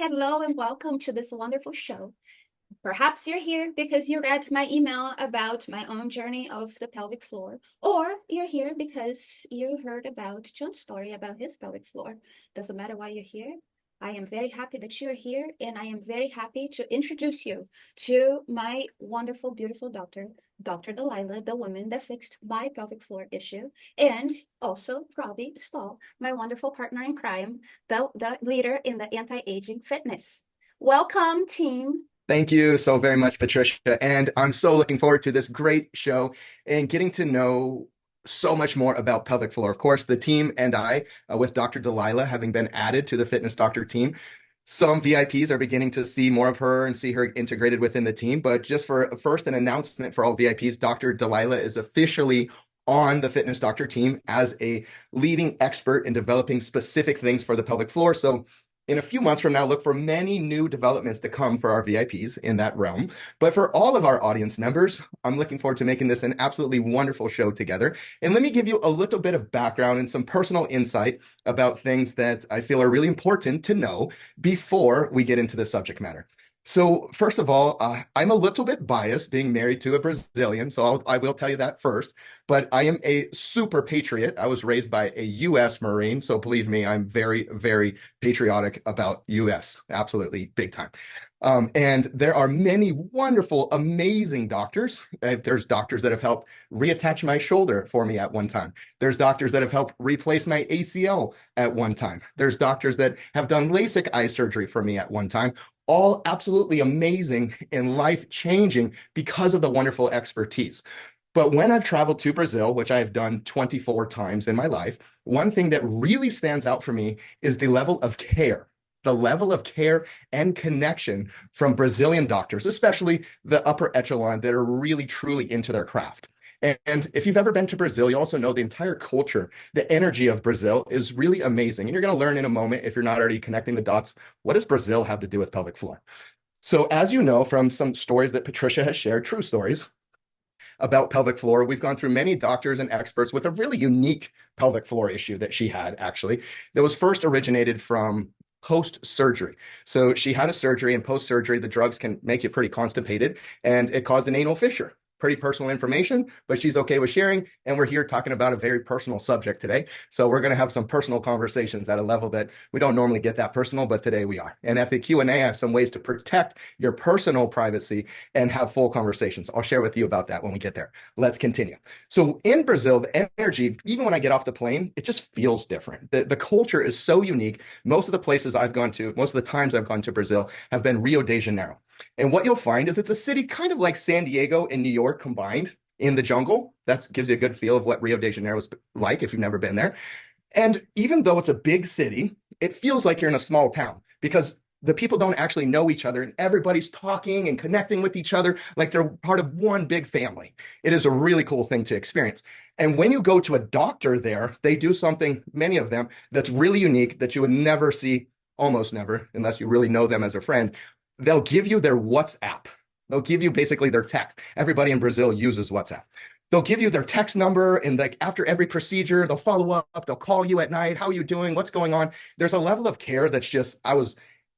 Hello and welcome to this wonderful show. Perhaps you're here because you read my email about my own journey of the pelvic floor, or you're here because you heard about John's story about his pelvic floor. Doesn't matter why you're here. I am very happy that you're here, and I am very happy to introduce you to my wonderful, beautiful doctor, Dr. Dalila, the woman that fixed my pelvic floor issue, and also Robbie Stahl, my wonderful partner in crime, the leader in the anti-aging fitness. Welcome, team. Thank you so very much, Patricia. And I'm so looking forward to this great show and getting to know so much more about pelvic floor. Of course, the team and I, with Dr. Dalila, having been added to the Fitness Doctor team, some VIPs are beginning to see more of her and see her integrated within the team. But just for first, an announcement for all VIPs, Dr. Dalila is officially on the Fitness Doctor team as a leading expert in developing specific things for the pelvic floor. So in a few months from now, look for many new developments to come for our VIPs in that realm. But for all of our audience members, I'm looking forward to making this an absolutely wonderful show together. And let me give you a little bit of background and some personal insight about things that I feel are really important to know before we get into the subject matter. So first of all, I'm a little bit biased being married to a Brazilian, so I will tell you that first. But I am a super patriot. I was raised by a U.S. Marine, so believe me, I'm very, very patriotic about U.S. Absolutely, big time. And there are many wonderful, amazing doctors. There's doctors that have helped reattach my shoulder for me at one time. There's doctors that have helped replace my ACL at one time. There's doctors that have done LASIK eye surgery for me at one time, all absolutely amazing and life-changing because of the wonderful expertise. But when I've traveled to Brazil, which I've done 24 times in my life, one thing that really stands out for me is the level of care and connection from Brazilian doctors, especially the upper echelon that are really truly into their craft. And if you've ever been to Brazil, you also know the entire culture, the energy of Brazil is really amazing. And you're going to learn in a moment, if you're not already connecting the dots, what does Brazil have to do with pelvic floor? So, as you know from some stories that Patricia has shared, true stories about pelvic floor, we've gone through many doctors and experts with a really unique pelvic floor issue that she had, actually, that was first originated from post-surgery. So she had a surgery, and post-surgery, the drugs can make you pretty constipated, and it caused an anal fissure. Pretty personal information, but she's okay with sharing. And we're here talking about a very personal subject today. So we're going to have some personal conversations at a level that we don't normally get that personal, but today we are. And at the Q&A, I have some ways to protect your personal privacy and have full conversations. I'll share with you about that when we get there. Let's continue. So in Brazil, the energy, even when I get off the plane, it just feels different. The culture is so unique. Most of the places I've gone to, most of the times I've gone to Brazil have been Rio de Janeiro. And what you'll find is it's a city kind of like San Diego and New York combined in the jungle. That gives you a good feel of what Rio de Janeiro is like if you've never been there. And even though it's a big city, it feels like you're in a small town because the people don't actually know each other and everybody's talking and connecting with each other like they're part of one big family. It is a really cool thing to experience. And when you go to a doctor there, they do something, many of them, that's really unique that you would never see, almost never, unless you really know them as a friend. They'll give you their WhatsApp. They'll give you basically their text. Everybody in Brazil uses WhatsApp. They'll give you their text number, and like after every procedure, they'll follow up. They'll call you at night. How are you doing? What's going on? There's a level of care that's just, I was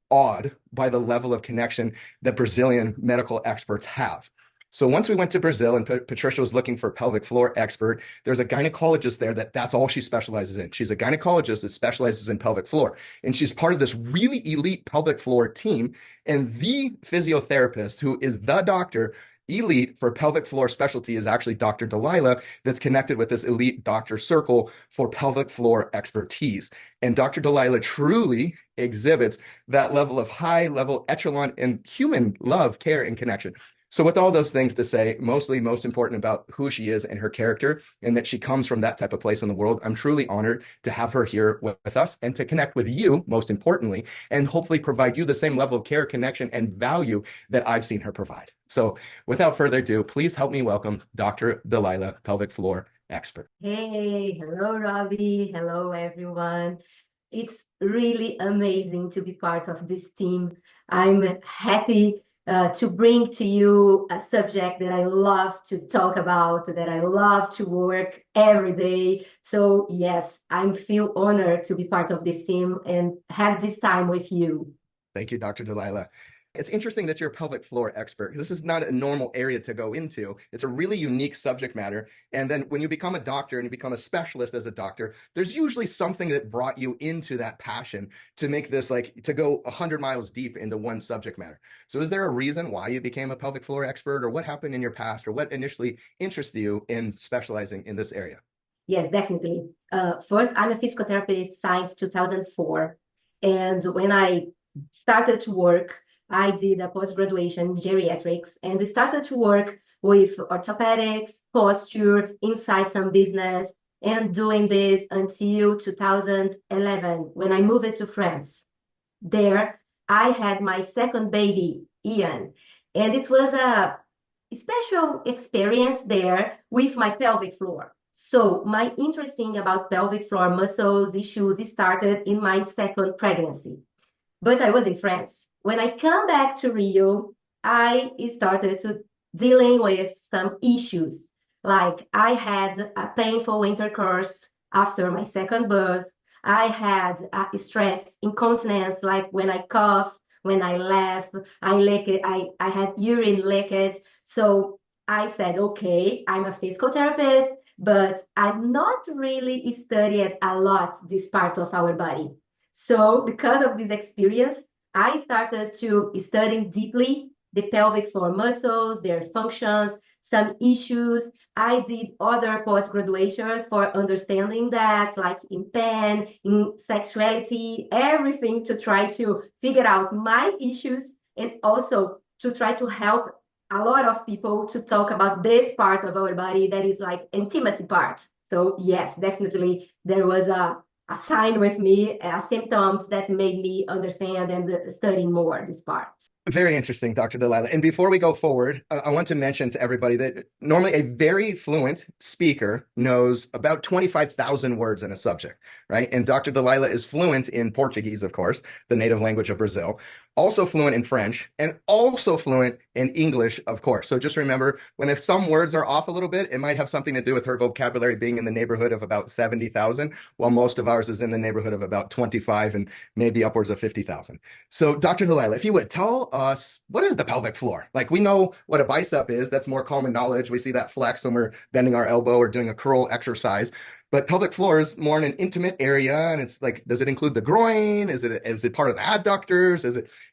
awed by the level of connection that Brazilian medical experts have. So once we went to Brazil and Patricia was looking for a pelvic floor expert, there's a gynecologist there that's all she specializes in. She's a gynecologist that specializes in pelvic floor. And she's part of this really elite pelvic floor team. And the physiotherapist who is the doctor elite for pelvic floor specialty is actually Dr. Dalila, that's connected with this elite doctor circle for pelvic floor expertise. And Dr. Dalila truly exhibits that level of high level echelon and human love, care, and connection. So with all those things to say, mostly most important about who she is and her character, and that she comes from that type of place in the world, I'm truly honored to have her here with us and to connect with you, most importantly, and hopefully provide you the same level of care, connection, and value that I've seen her provide. So without further ado, please help me welcome Dr. Dalila, pelvic floor expert. Hey, hello, Robbie. Hello, everyone. It's really amazing to be part of this team. I'm happy to bring to you a subject that I love to talk about, that I love to work every day. So, yes, I feel honored to be part of this team and have this time with you. Thank you, Dr. Dalila. It's interesting that you're a pelvic floor expert. This is not a normal area to go into. It's a really unique subject matter. And then when you become a doctor and you become a specialist as a doctor, there's usually something that brought you into that passion to make this like to go 100 miles deep into one subject matter. So is there a reason why you became a pelvic floor expert, or what happened in your past, or what initially interested you in specializing in this area? Yes, definitely. First, I'm a physical therapist since 2004. And when I started to work, I did a post-graduation in geriatrics and started to work with orthopedics, posture, insights on business, and doing this until 2011 when I moved to France. There, I had my second baby, Ian, and it was a special experience there with my pelvic floor. So my interesting about pelvic floor muscles issues started in my second pregnancy, but I was in France. When I come back to Rio, I started to dealing with some issues. Like I had a painful intercourse after my second birth. I had stress, incontinence, like when I cough, when I laugh, I lick it, I had urine leakage. So I said, okay, I'm a physical therapist, but I'm not really studied a lot this part of our body. So because of this experience, I started to study deeply the pelvic floor muscles, their functions, some issues. I did other post-graduations for understanding that, like in pain, in sexuality, everything to try to figure out my issues and also to try to help a lot of people to talk about this part of our body that is like intimate part. So yes, definitely there was a sign with me, symptoms that made me understand and study more this part. Very interesting, Dr. Dalila. And before we go forward, I want to mention to everybody that normally a very fluent speaker knows about 25,000 words in a subject, right? And Dr. Dalila is fluent in Portuguese, of course, the native language of Brazil, also fluent in French, and also fluent in English, of course. So just remember, if some words are off a little bit, it might have something to do with her vocabulary being in the neighborhood of about 70,000, while most of ours is in the neighborhood of about 25 and maybe upwards of 50,000. So Dr. Dalila, if you would tell us, what is the pelvic floor? Like, we know what a bicep is. That's more common knowledge. We see that flex when we're bending our elbow or doing a curl exercise. But pelvic floor is more in an intimate area, and it's like, does it include the groin? Is it part of the adductors?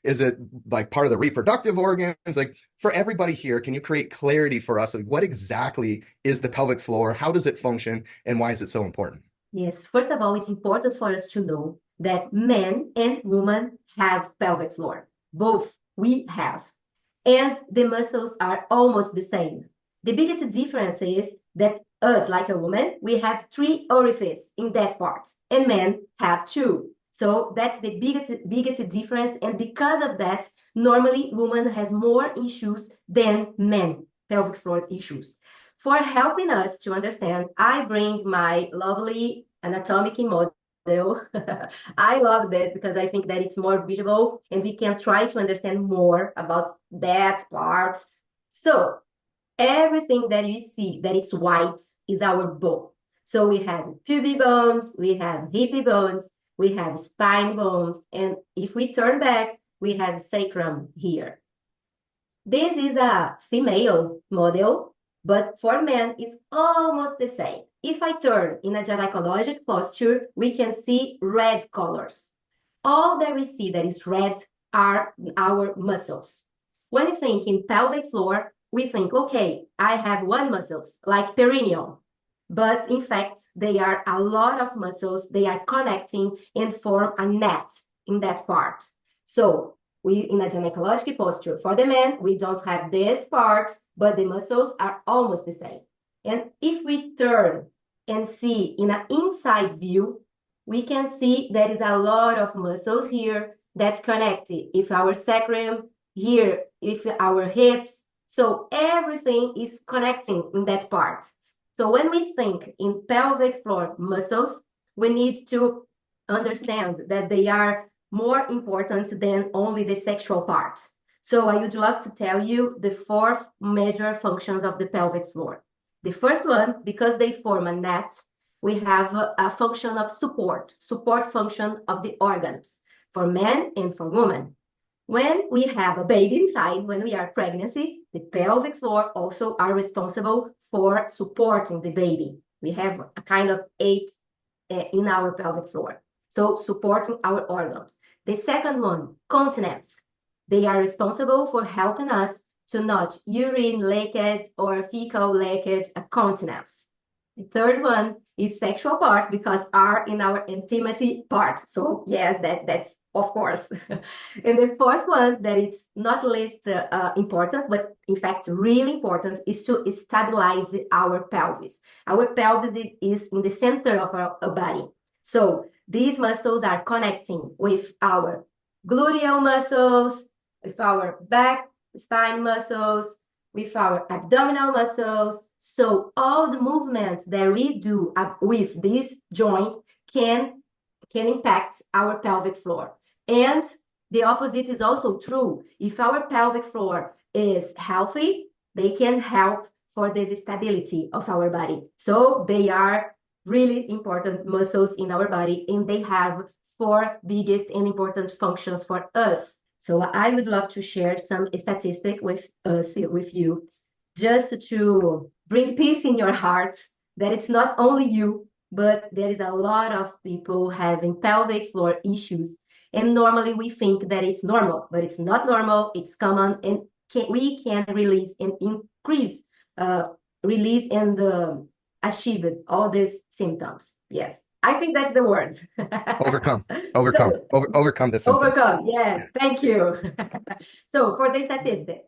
Is it like part of the reproductive organs? Like, for everybody here, can you create clarity for us? Like, what exactly is the pelvic floor? How does it function? And why is it so important? Yes, first of all, it's important for us to know that men and women have pelvic floor. Both we have. And the muscles are almost the same. The biggest difference is that us, like a woman, we have 3 orifices in that part, and men have 2. So that's the biggest difference. And because of that, normally women has more issues than men, pelvic floor issues. For helping us to understand, I bring my lovely anatomic model. I love this because I think that it's more visual and we can try to understand more about that part. So everything that you see that is white is our bone. So we have pubic bones, we have hip bones, we have spine bones, and if we turn back, we have sacrum here. This is a female model, but for men, it's almost the same. If I turn in a gynecologic posture, we can see red colors. All that we see that is red are our muscles. When we think in pelvic floor, we think, okay, I have one muscles, like perineum. But in fact, they are a lot of muscles. They are connecting and form a net in that part. So we, in a gynecologic posture, for the men, we don't have this part, but the muscles are almost the same. And if we turn and see in an inside view, we can see there is a lot of muscles here that connect it. If our sacrum, here, if our hips, so everything is connecting in that part. So when we think in pelvic floor muscles, we need to understand that they are more important than only the sexual part. So I would love to tell you the 4 major functions of the pelvic floor. The first one, because they form a net, we have a function of support function of the organs for men and for women. When we have a baby inside, when we are pregnancy, the pelvic floor also are responsible for supporting the baby. We have a kind of eight in our pelvic floor, so supporting our organs. The second one, continence. They are responsible for helping us to not urine leakage or fecal leakage, continence. The third one is sexual part because are in our intimacy part. So yes, that's of course. And the fourth one that it's not least important, but in fact really important, is to stabilize our pelvis. Our pelvis is in the center of our body. So these muscles are connecting with our gluteal muscles, with our back spine muscles, with our abdominal muscles. So all the movements that we do with this joint can impact our pelvic floor. And the opposite is also true. If our pelvic floor is healthy, they can help for the stability of our body. So they are really important muscles in our body, and they have four biggest and important functions for us. So I would love to share some statistic with you, just to bring peace in your heart that it's not only you, but there is a lot of people having pelvic floor issues. And normally we think that it's normal, but it's not normal. It's common, and we can release and increase, release and achieve all these symptoms. Yes, I think that's the word. Overcome the symptoms. Overcome, yes, thank you. So for the statistic,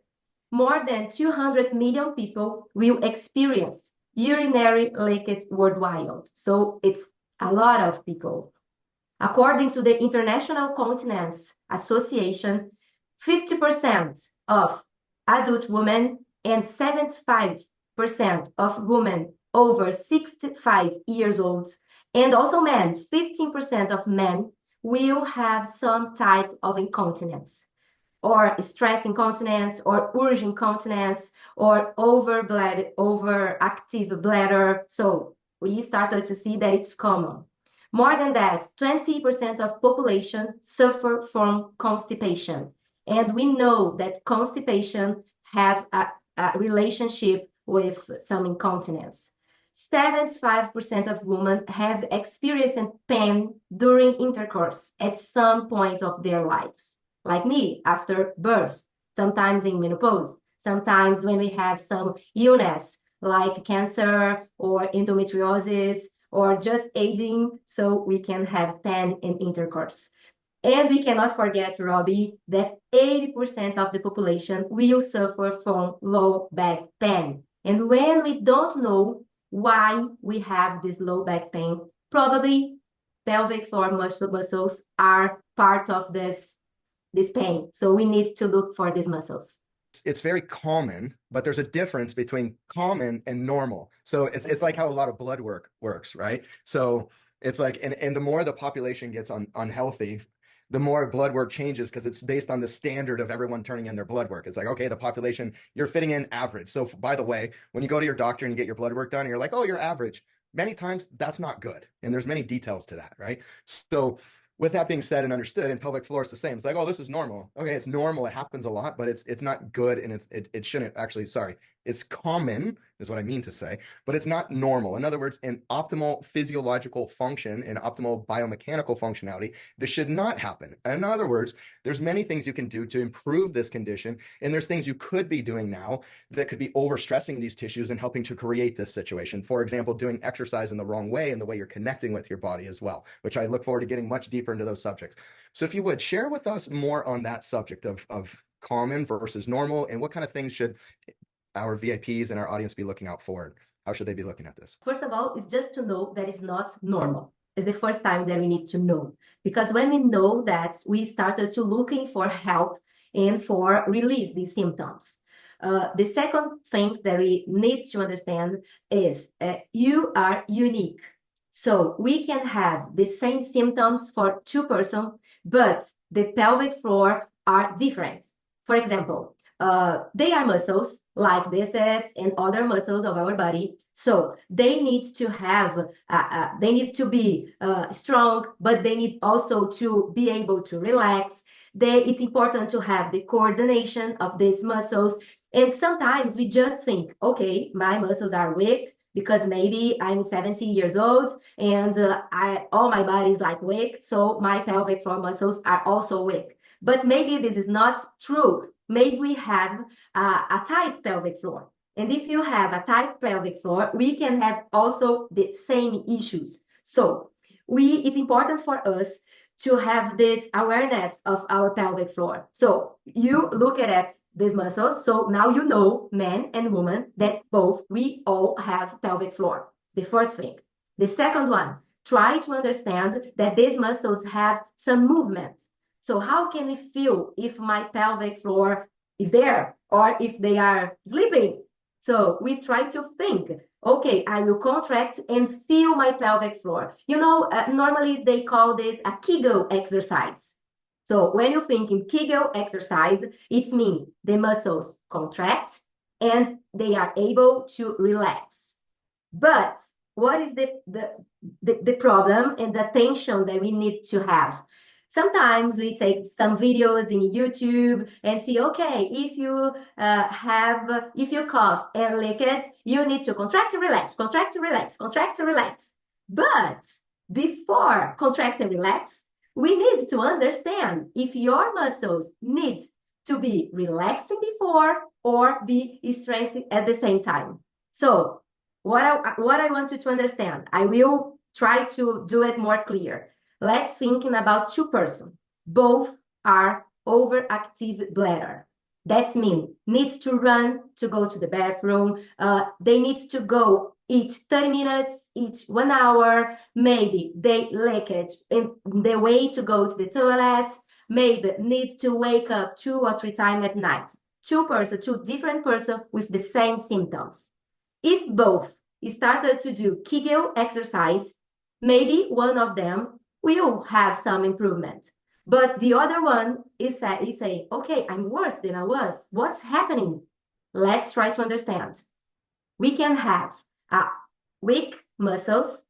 more than 200 million people will experience urinary leakage worldwide. So it's a lot of people. According to the International Continence Association, 50% of adult women and 75% of women over 65 years old, and also men, 15% of men will have some type of incontinence, or stress incontinence, or urge incontinence, or overactive bladder. So we started to see that it's common. More than that, 20% of population suffer from constipation. And we know that constipation have a relationship with some incontinence. 75% of women have experienced pain during intercourse at some point of their lives. Like me, after birth, sometimes in menopause, sometimes when we have some illness like cancer or endometriosis or just aging, so we can have pain in intercourse. And we cannot forget, Robbie, that 80% of the population will suffer from low back pain. And when we don't know why we have this low back pain, probably pelvic floor muscles are part of this pain. So we need to look for these muscles. It's very common, but there's a difference between common and normal. So it's like how a lot of blood work works, right? So it's like, and the more the population gets unhealthy, the more blood work changes because it's based on the standard of everyone turning in their blood work. It's like, okay, the population, you're fitting in average. So by the way, when you go to your doctor and you get your blood work done, and you're like, oh, you're average. Many times that's not good. And there's many details to that, right? So with that being said and understood, and pelvic floor is the same. It's like, oh, this is normal. Okay, it's normal. It happens a lot, but it's not good, and it shouldn't actually. Sorry, it's common is what I mean to say, but it's not normal. In other words, in optimal physiological function and optimal biomechanical functionality, this should not happen. In other words, there's many things you can do to improve this condition, and there's things you could be doing now that could be overstressing these tissues and helping to create this situation. For example, doing exercise in the wrong way and the way you're connecting with your body as well, which I look forward to getting much deeper into those subjects. So if you would share with us more on that subject of common versus normal, and what kind of things should our VIPs and our audience be looking out for? How should they be looking at this? First of all, it's just to know that it's not normal. It's the first time that we need to know. Because when we know that, we started to looking for help and for release these symptoms. The second thing that we need to understand is you are unique. So we can have the same symptoms for two persons, but the pelvic floor are different. For example, they are muscles like biceps and other muscles of our body. So they need to have, they need to be strong, but they need also to be able to relax. It's important to have the coordination of these muscles. And sometimes we just think, okay, my muscles are weak because maybe I'm 70 years old and all my body is like weak, so my pelvic floor muscles are also weak. But maybe this is not true. Maybe we have a tight pelvic floor. And if you have a tight pelvic floor, we can have also the same issues. So it's important for us to have this awareness of our pelvic floor. So you look at these muscles. So now you know, men and women, that we all have pelvic floor. The first thing. The second one, try to understand that these muscles have some movement. So how can we feel if my pelvic floor is there or if they are sleeping? So we try to think, okay, I will contract and feel my pelvic floor. Normally they call this a Kegel exercise. So when you think in Kegel exercise, it means the muscles contract and they are able to relax. But what is the problem and the tension that we need to have? Sometimes we take some videos in YouTube and see, okay, if you cough and lick it, you need to contract and relax, contract and relax, contract and relax. But before contract and relax, we need to understand if your muscles need to be relaxing before or be strengthened at the same time. So what I want you to understand, I will try to do it more clear. Let's think about two persons. Both are overactive bladder. That means needs to run to go to the bathroom. They need to go each 30 minutes, each 1 hour. Maybe they leak it in the way to go to the toilet. Maybe need to wake up 2 or 3 times at night. Two different persons with the same symptoms. If both started to do Kegel exercise, maybe one of them will have some improvement. But the other one is saying, okay, I'm worse than I was. What's happening? Let's try to understand. We can have weak muscles.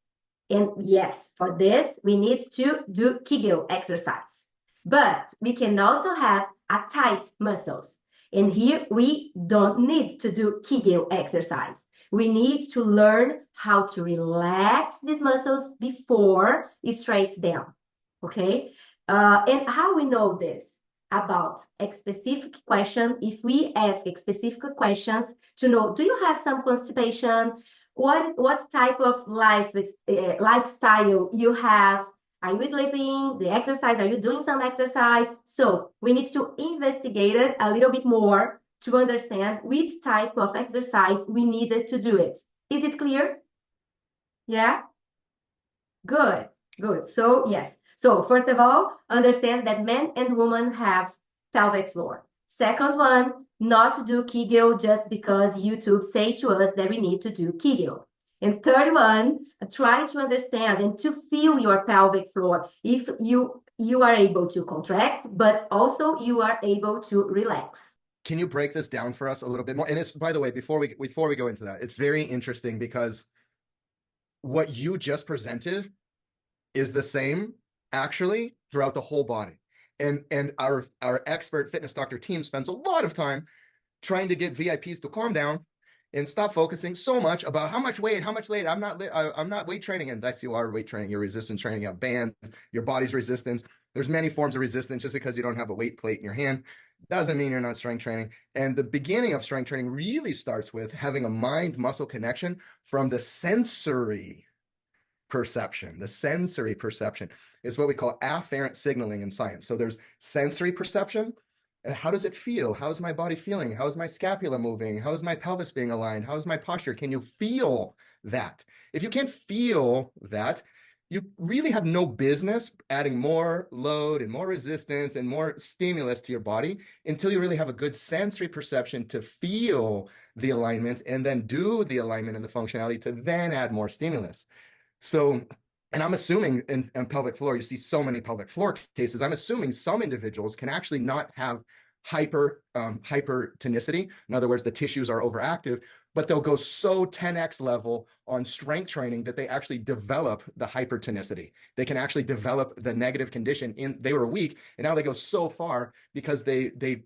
And yes, for this, we need to do Kegel exercise. But we can also have a tight muscles. And here we don't need to do Kegel exercise. We need to learn how to relax these muscles before straight them, okay? And how we know this? About a specific question. If we ask specific questions to know, do you have some constipation? What type of lifestyle you have? Are you sleeping? The exercise? Are you doing some exercise? So we need to investigate it a little bit more to understand which type of exercise we needed to do it. Is it clear? Yeah? Good. So yes. So first of all, understand that men and women have pelvic floor. Second one, not to do Kegel just because YouTube say to us that we need to do Kegel. And third one, try to understand and to feel your pelvic floor. If you are able to contract, but also you are able to relax. Can you break this down for us a little bit more? And it's, by the way, before we go into that, it's very interesting because what you just presented is the same actually throughout the whole body. And our expert fitness doctor team spends a lot of time trying to get VIPs to calm down and stop focusing so much about how much weight. I'm not weight training. And that's, you are weight training, you're resistance training, you have bands, your body's resistance. There's many forms of resistance. Just because you don't have a weight plate in your hand doesn't mean you're not strength training. And the beginning of strength training really starts with having a mind-muscle connection from the sensory perception. The sensory perception is what we call afferent signaling in science. So there's sensory perception. And how does it feel? How's my body feeling? How's my scapula moving? How's my pelvis being aligned? How's my posture? Can you feel that? If you can't feel that, you really have no business adding more load and more resistance and more stimulus to your body until you really have a good sensory perception to feel the alignment and then do the alignment and the functionality to then add more stimulus. So, and I'm assuming in pelvic floor, you see so many pelvic floor cases, I'm assuming some individuals can actually not have hypertonicity. In other words, the tissues are overactive, but they'll go so 10x level on strength training that they actually develop the hypertonicity. They can actually develop the negative condition they were weak, and now they go so far because they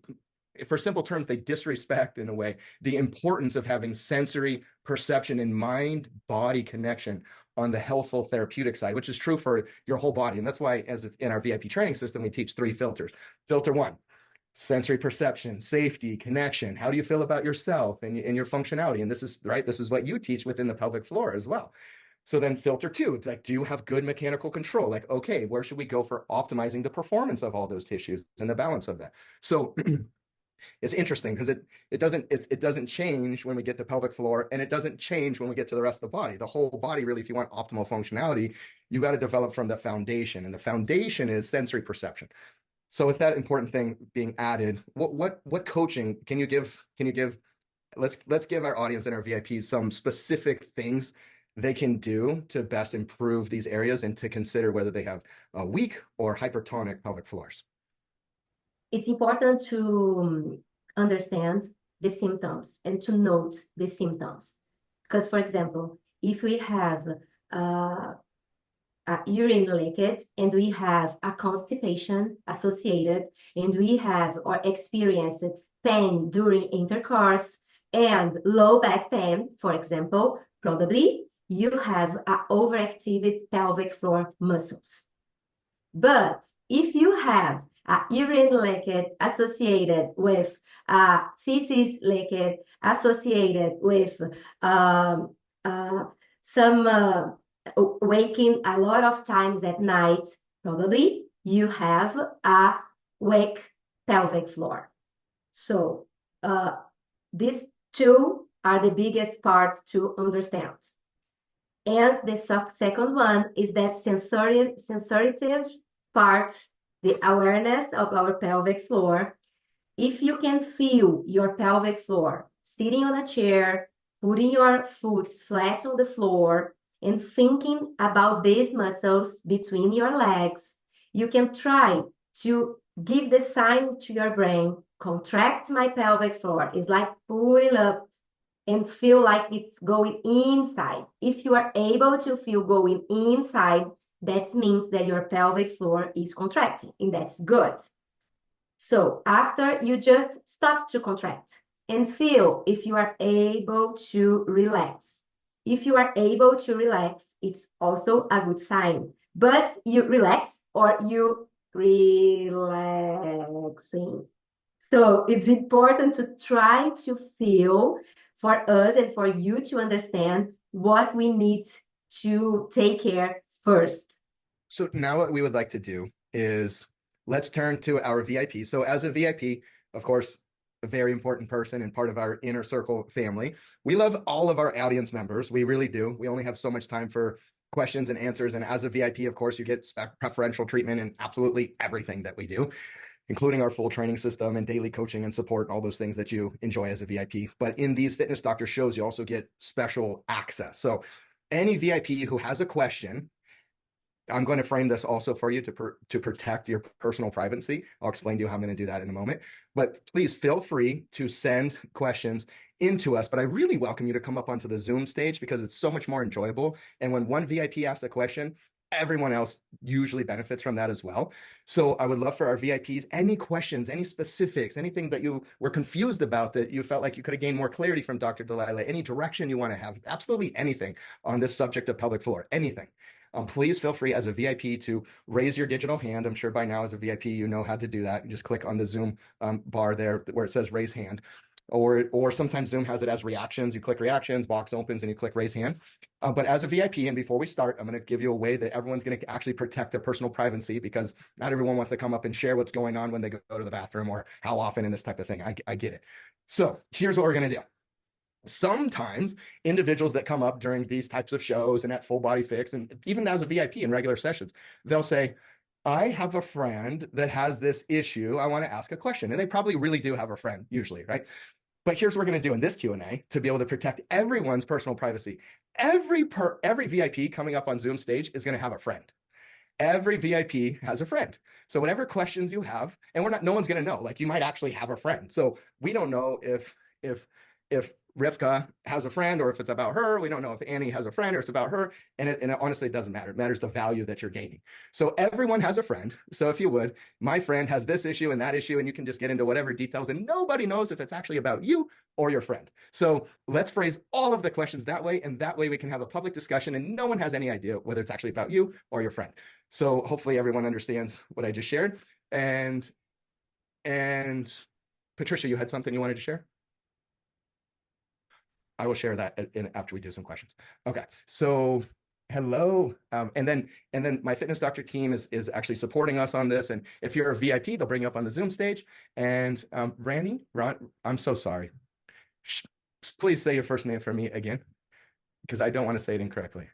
for simple terms, they disrespect in a way the importance of having sensory perception and mind-body connection on the healthful therapeutic side, which is true for your whole body. And that's why in our VIP training system, we teach 3 filters. Filter 1, sensory perception, safety, connection. How do you feel about yourself and your functionality? And this is what you teach within the pelvic floor as well. So then filter 2, like, do you have good mechanical control? Like, okay, where should we go for optimizing the performance of all those tissues and the balance of that? So it's interesting because it doesn't change when we get to pelvic floor, and it doesn't change when we get to the rest of the body. The whole body, really, if you want optimal functionality, you got to develop from the foundation, and the foundation is sensory perception. So with that important thing being added, what coaching can you give? Let's give our audience and our VIPs some specific things they can do to best improve these areas and to consider whether they have weak or hypertonic pelvic floors. It's important to understand the symptoms and to note the symptoms. Because, for example, if we have a urine leakage and we have a constipation associated, and we have or experienced pain during intercourse and low back pain, for example, probably you have overactive pelvic floor muscles. But if you have urine leakage associated with feces leakage associated with some waking a lot of times at night, probably you have a weak pelvic floor. So these 2 are the biggest parts to understand. And the second one is that sensitive part, the awareness of our pelvic floor. If you can feel your pelvic floor sitting on a chair, putting your foot flat on the floor, and thinking about these muscles between your legs, you can try to give the sign to your brain, contract my pelvic floor. It's like pulling up and feel like it's going inside. If you are able to feel going inside, that means that your pelvic floor is contracting, and that's good. So after, you just stop to contract and feel if you are able to relax. If you are able to relax, it's also a good sign. But you relax or you relaxing. So it's important to try to feel, for us and for you to understand what we need to take care first. So now what we would like to do is let's turn to our VIP. So as a VIP, of course, a very important person and part of our inner circle family. We love all of our audience members. We really do. We only have so much time for questions and answers. And as a VIP, of course, you get preferential treatment in absolutely everything that we do, including our full training system and daily coaching and support, all those things that you enjoy as a VIP. But in these Fitness Doctor shows, you also get special access. So any VIP who has a question, I'm going to frame this also for you to protect your personal privacy. I'll explain to you how I'm going to do that in a moment. But please feel free to send questions into us. But I really welcome you to come up onto the Zoom stage because it's so much more enjoyable. And when one VIP asks a question, everyone else usually benefits from that as well. So I would love for our VIPs, any questions, any specifics, anything that you were confused about that you felt like you could have gained more clarity from Dr. Dalila, any direction you want to have, absolutely anything on this subject of pelvic floor, anything. Please feel free as a VIP to raise your digital hand. I'm sure by now as a VIP, you know how to do that. You just click on the Zoom bar there where it says raise hand. Or sometimes Zoom has it as reactions. You click reactions, box opens, and you click raise hand. But as a VIP, and before we start, I'm going to give you a way that everyone's going to actually protect their personal privacy because not everyone wants to come up and share what's going on when they go to the bathroom or how often and this type of thing. I get it. So here's what we're going to do. Sometimes individuals that come up during these types of shows and at Full Body Fix, and even as a VIP in regular sessions, they'll say, I have a friend that has this issue. I want to ask a question. And they probably really do have a friend usually, right? But here's what we're going to do in this Q&A to be able to protect everyone's personal privacy. Every VIP coming up on Zoom stage is going to have a friend. Every VIP has a friend. So whatever questions you have, and no one's going to know, like you might actually have a friend. So we don't know if Rivka has a friend or if it's about her. We don't know if Annie has a friend or it's about her. And it honestly doesn't matter. It matters the value that you're gaining. So everyone has a friend. So if you would, my friend has this issue and that issue, and you can just get into whatever details, and nobody knows if it's actually about you or your friend. So let's phrase all of the questions that way. And that way we can have a public discussion and no one has any idea whether it's actually about you or your friend. So hopefully everyone understands what I just shared. And Patricia, you had something you wanted to share? I will share that after we do some questions. Okay, so hello, and then my fitness doctor team is actually supporting us on this. And if you're a VIP, they'll bring you up on the Zoom stage. And Ron, I'm so sorry. Please say your first name for me again, because I don't want to say it incorrectly.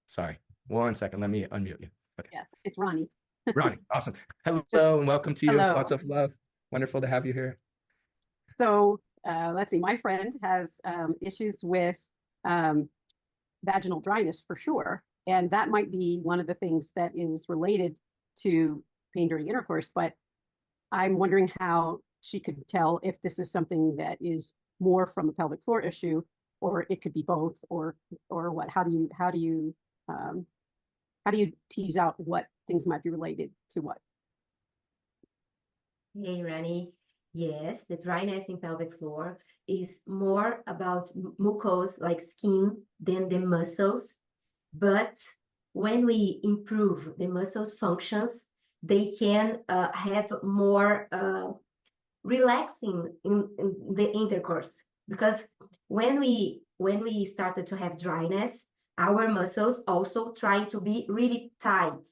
Sorry, 1 second. Let me unmute you. Okay. Yeah, it's Ronnie. Ronnie, awesome. Hello and welcome to you. Hello. Lots of love. Wonderful to have you here. So let's see, my friend has issues with vaginal dryness for sure. And that might be one of the things that is related to pain during intercourse. But I'm wondering how she could tell if this is something that is more from a pelvic floor issue, or it could be both, or what? How do you tease out what things might be related to what? Hey, Rani. Yes, the dryness in pelvic floor is more about mucose, like skin, than the muscles. But when we improve the muscles functions, they can have more relaxing in the intercourse. Because when we started to have dryness, our muscles also trying to be really tight.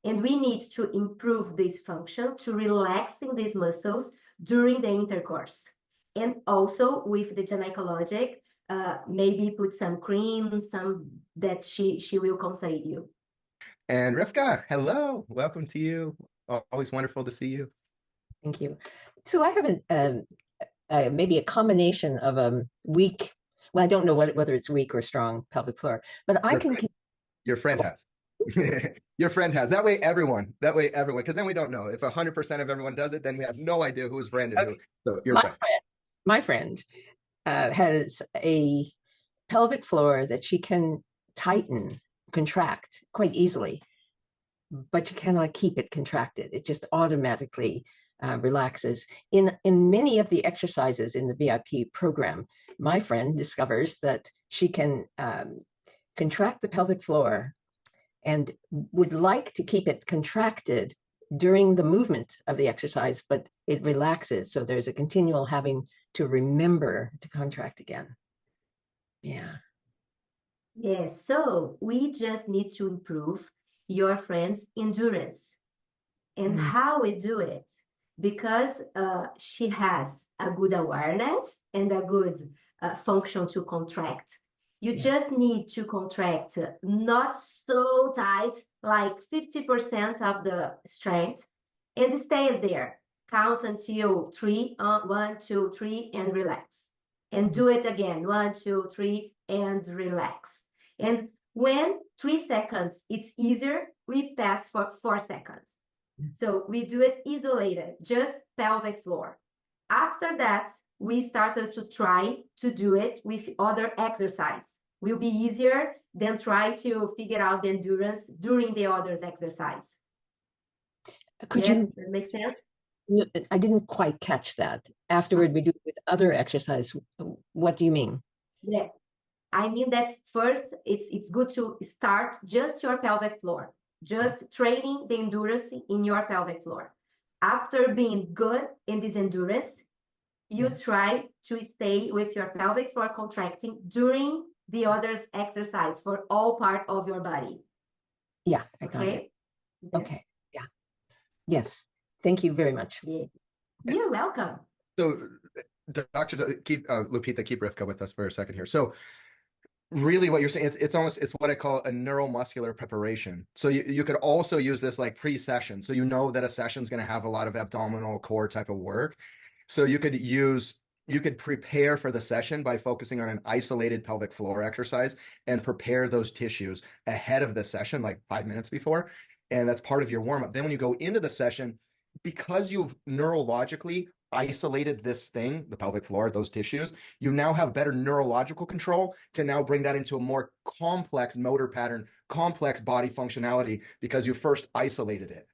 And we need to improve this function to relaxing these muscles during the intercourse. And also with the gynecologic, maybe put some cream, some that she will counsel you. And Rivka, hello, welcome to you. Always wonderful to see you. Thank you. So I have maybe a combination of a weak, well, I don't know whether it's weak or strong pelvic floor, but Your friend has. Your friend has. That way everyone, because then we don't know. If 100% of everyone does it, then we have no idea who's friend and who. So your friend. My friend has a pelvic floor that she can tighten, contract quite easily, but she cannot keep it contracted. It just automatically relaxes. In many of the exercises in the VIP program, my friend discovers that she can contract the pelvic floor and would like to keep it contracted during the movement of the exercise, but it relaxes. So there's a continual having to remember to contract again. Yeah. Yes, so we just need to improve your friend's endurance. And how we do it? Because she has a good awareness and a good function to contract. You just need to contract not so tight, like 50% of the strength, and stay there. Count until 3, 1, 2, 3, and relax. And do it again, 1, 2, 3, and relax. And when 3 seconds, it's easier, we pass for 4 seconds. So we do it isolated, just pelvic floor. After that, we started to try to do it with other exercise. Will be easier than try to figure out the endurance during the others exercise. Could you make sense? I didn't quite catch that. Afterward, we do it with other exercise. What do you mean? Yeah, I mean that first, it's good to start just your pelvic floor, just training the endurance in your pelvic floor. After being good in this endurance, you try to stay with your pelvic floor contracting during the others exercise for all part of your body. Yeah, I got it. Okay. Yeah. Yes. Thank you very much. Yeah. You're welcome. So, Dr. Lupita, keep Rivka with us for a second here. So, really, what you're saying, it's what I call a neuromuscular preparation. So you could also use this like pre-session. So you know that a session is going to have a lot of abdominal core type of work. So you could prepare for the session by focusing on an isolated pelvic floor exercise and prepare those tissues ahead of the session, like 5 minutes before. And that's part of your warm-up. Then when you go into the session, because you've neurologically isolated this thing, the pelvic floor, those tissues, you now have better neurological control to now bring that into a more complex motor pattern, complex body functionality, because you first isolated it.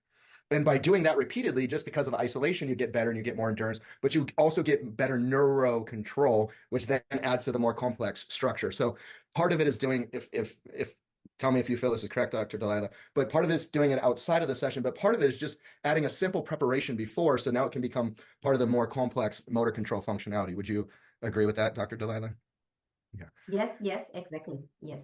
And by doing that repeatedly, just because of the isolation, you get better and you get more endurance, but you also get better neuro control, which then adds to the more complex structure. So part of it is doing, if tell me if you feel this is correct, Dr. Dalila, but part of it is doing it outside of the session, but part of it is just adding a simple preparation before, so now it can become part of the more complex motor control functionality. Would you agree with that, Dr. Dalila? Yes, yes, exactly. Yes.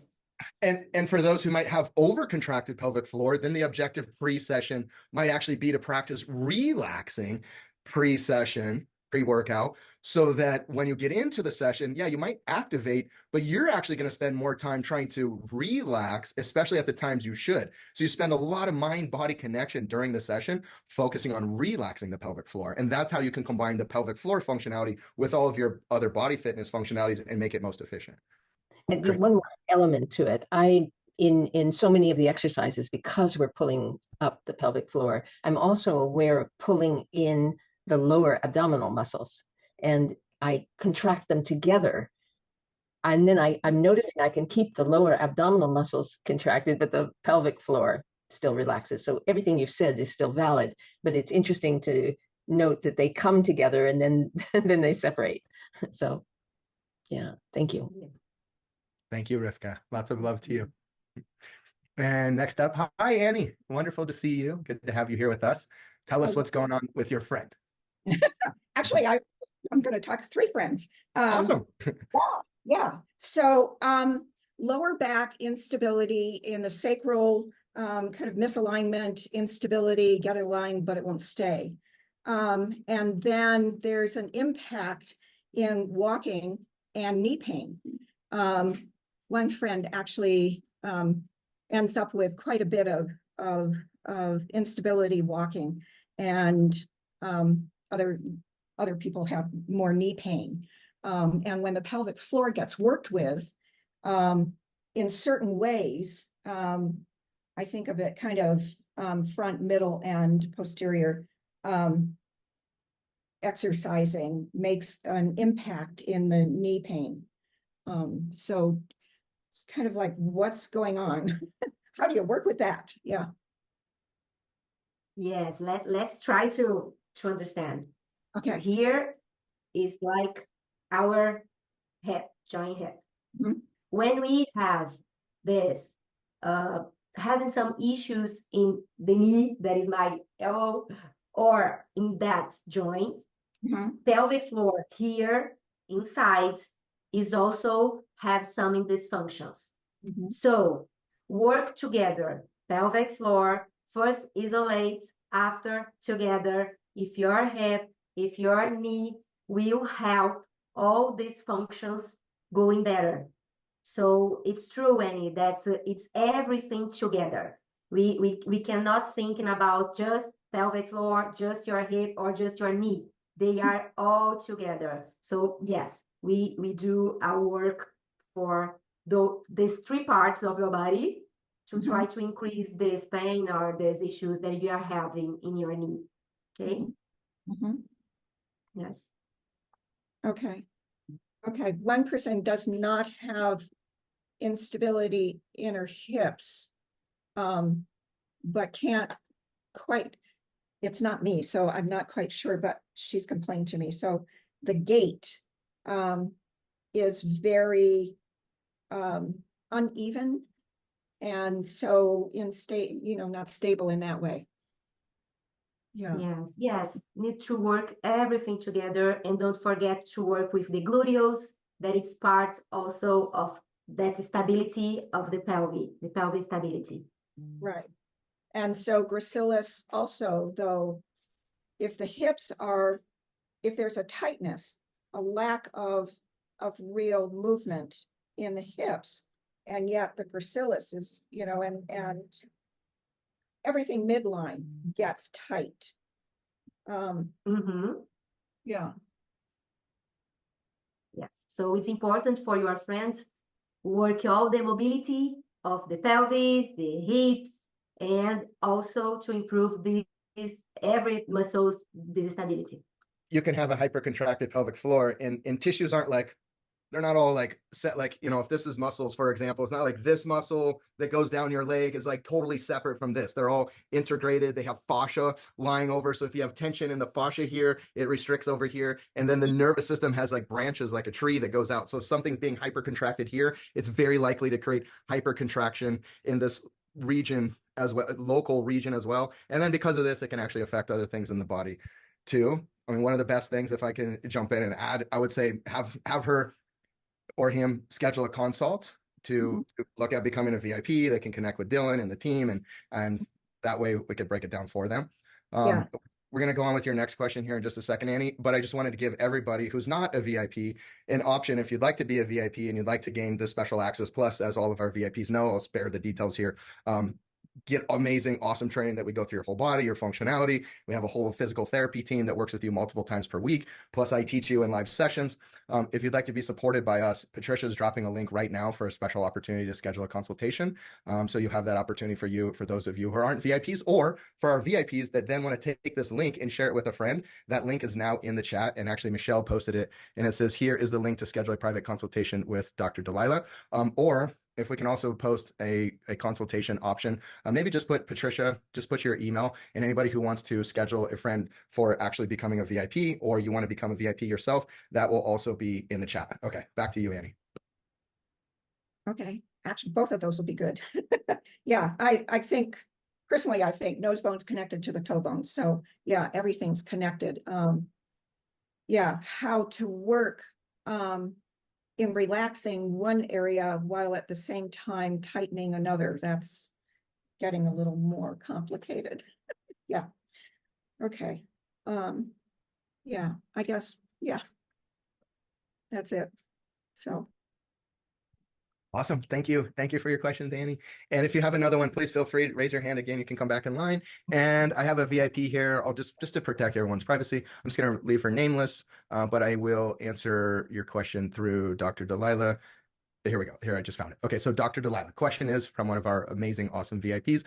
And for those who might have overcontracted pelvic floor, then the objective pre-session might actually be to practice relaxing pre-session, pre-workout, so that when you get into the session, yeah, you might activate, but you're actually going to spend more time trying to relax, especially at the times you should. So you spend a lot of mind-body connection during the session, focusing on relaxing the pelvic floor. And that's how you can combine the pelvic floor functionality with all of your other body fitness functionalities and make it most efficient. And one more element to it. In so many of the exercises, because we're pulling up the pelvic floor, I'm also aware of pulling in the lower abdominal muscles, and I contract them together. And then I'm noticing I can keep the lower abdominal muscles contracted, but the pelvic floor still relaxes. So everything you've said is still valid, but it's interesting to note that they come together and then then they separate. So yeah, thank you. Thank you, Rivka. Lots of love to you. And next up, hi, Annie. Wonderful to see you. Good to have you here with us. Tell us what's going on with your friend. Actually, I'm going to talk three friends. Awesome. Yeah. So lower back instability in the sacral, kind of misalignment, instability, get aligned, but it won't stay. And then there's an impact in walking and knee pain. One friend actually ends up with quite a bit of instability walking, and other people have more knee pain. And when the pelvic floor gets worked with in certain ways, I think of it kind of front, middle, and posterior exercising makes an impact in the knee pain. So it's kind of like, what's going on? How do you work with that? Yeah. Yes, let's try to understand. Okay. Here is like our hip, joint hip. Mhm. When we have this, having some issues in the knee, that is my elbow, or in that joint, Mhm. pelvic floor here inside is also have some dysfunctions. Mhm. So work together, pelvic floor, first isolate, after together. If your hip, if your knee will help all these functions going better. So it's true, Annie, that's it's everything together. We cannot thinking about just pelvic floor, just your hip, or just your knee. They are all together. So yes, we do our work for these three parts of your body to try to increase this pain or these issues that you are having in your knee. Okay. Mhm. Yes. Okay. Okay. One person does not have instability in her hips, but can't quite, it's not me, so I'm not quite sure, but she's complained to me. So the gait is very uneven, and so not stable in that way. Yeah. Yes. Need to work everything together, and don't forget to work with the gluteus. That it's part also of that stability of the pelvic stability. Right. And so gracilis also, though, if the hips if there's a tightness, a lack of real movement in the hips, and yet the gracilis is, and everything midline gets tight. Yeah. Yes. So it's important for your friends work all the mobility of the pelvis, the hips, and also to improve these every muscles, the stability. you can have a hypercontracted pelvic floor, and tissues aren't like, they're not all like set, like, you know, if this is muscles, for example, it's not like this muscle that goes down your leg is like totally separate from this. They're all integrated. They have fascia lying over. So if you have tension in the fascia here, it restricts over here. And then the nervous system has like branches, like a tree that goes out. So if something's being hypercontracted here, it's very likely to create hypercontraction in this region as well, local region as well. And then because of this, it can actually affect other things in the body too. I mean, one of the best things, if I can jump in and add, I would say have her or him schedule a consult to look at becoming a VIP. They can connect with Dylan and the team, and that way we could break it down for them. Yeah. We're going to go on with your next question here in just a second, Annie, but I just wanted to give everybody who's not a VIP an option. If you'd like to be a VIP and you'd like to gain the special access plus, as all of our VIPs know, I'll spare the details here. Get amazing, awesome training that we go through your whole body, your functionality. We have a whole physical therapy team that works with you multiple times per week. Plus, I teach you in live sessions. If you'd like to be supported by us, Patricia is dropping a link right now for a special opportunity to schedule a consultation. So you have that opportunity for you, for those of you who aren't VIPs, or for our VIPs that then want to take this link and share it with a friend. That link is now in the chat. And actually, Michelle posted it, and it says, here is the link to schedule a private consultation with Dr. Dalila. Or if we can also post a consultation option, maybe just put Patricia, just put your email, and anybody who wants to schedule a friend for actually becoming a VIP, or you want to become a VIP yourself, that will also be in the chat. Okay, back to you, Annie. Okay, actually, both of those will be good. Yeah, I think, personally, I think nose bone's connected to the toe bones. So yeah, everything's connected. Yeah, how to work in relaxing one area while at the same time tightening another. That's getting a little more complicated. Yeah. Okay. Yeah, I guess, yeah. That's it. So. Awesome. Thank you. Thank you for your questions, Annie. And if you have another one, please feel free to raise your hand again. You can come back in line. And I have a VIP here. I'll just to protect everyone's privacy, I'm just going to leave her nameless, but I will answer your question through Dr. Dalila. Here we go. Here, I just found it. Okay, so Dr. Dalila, question is from one of our amazing, awesome VIPs.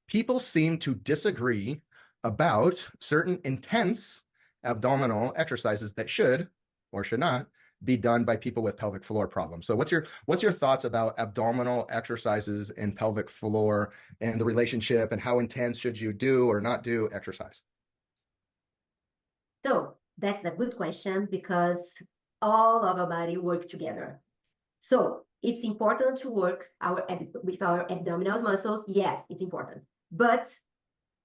People seem to disagree about certain intense abdominal exercises that should or should not be done by people with pelvic floor problems. So what's your thoughts about abdominal exercises and pelvic floor and the relationship, and how intense should you do or not do exercise? So that's a good question, because all of our body work together. So it's important to work with our abdominal muscles. Yes, it's important. But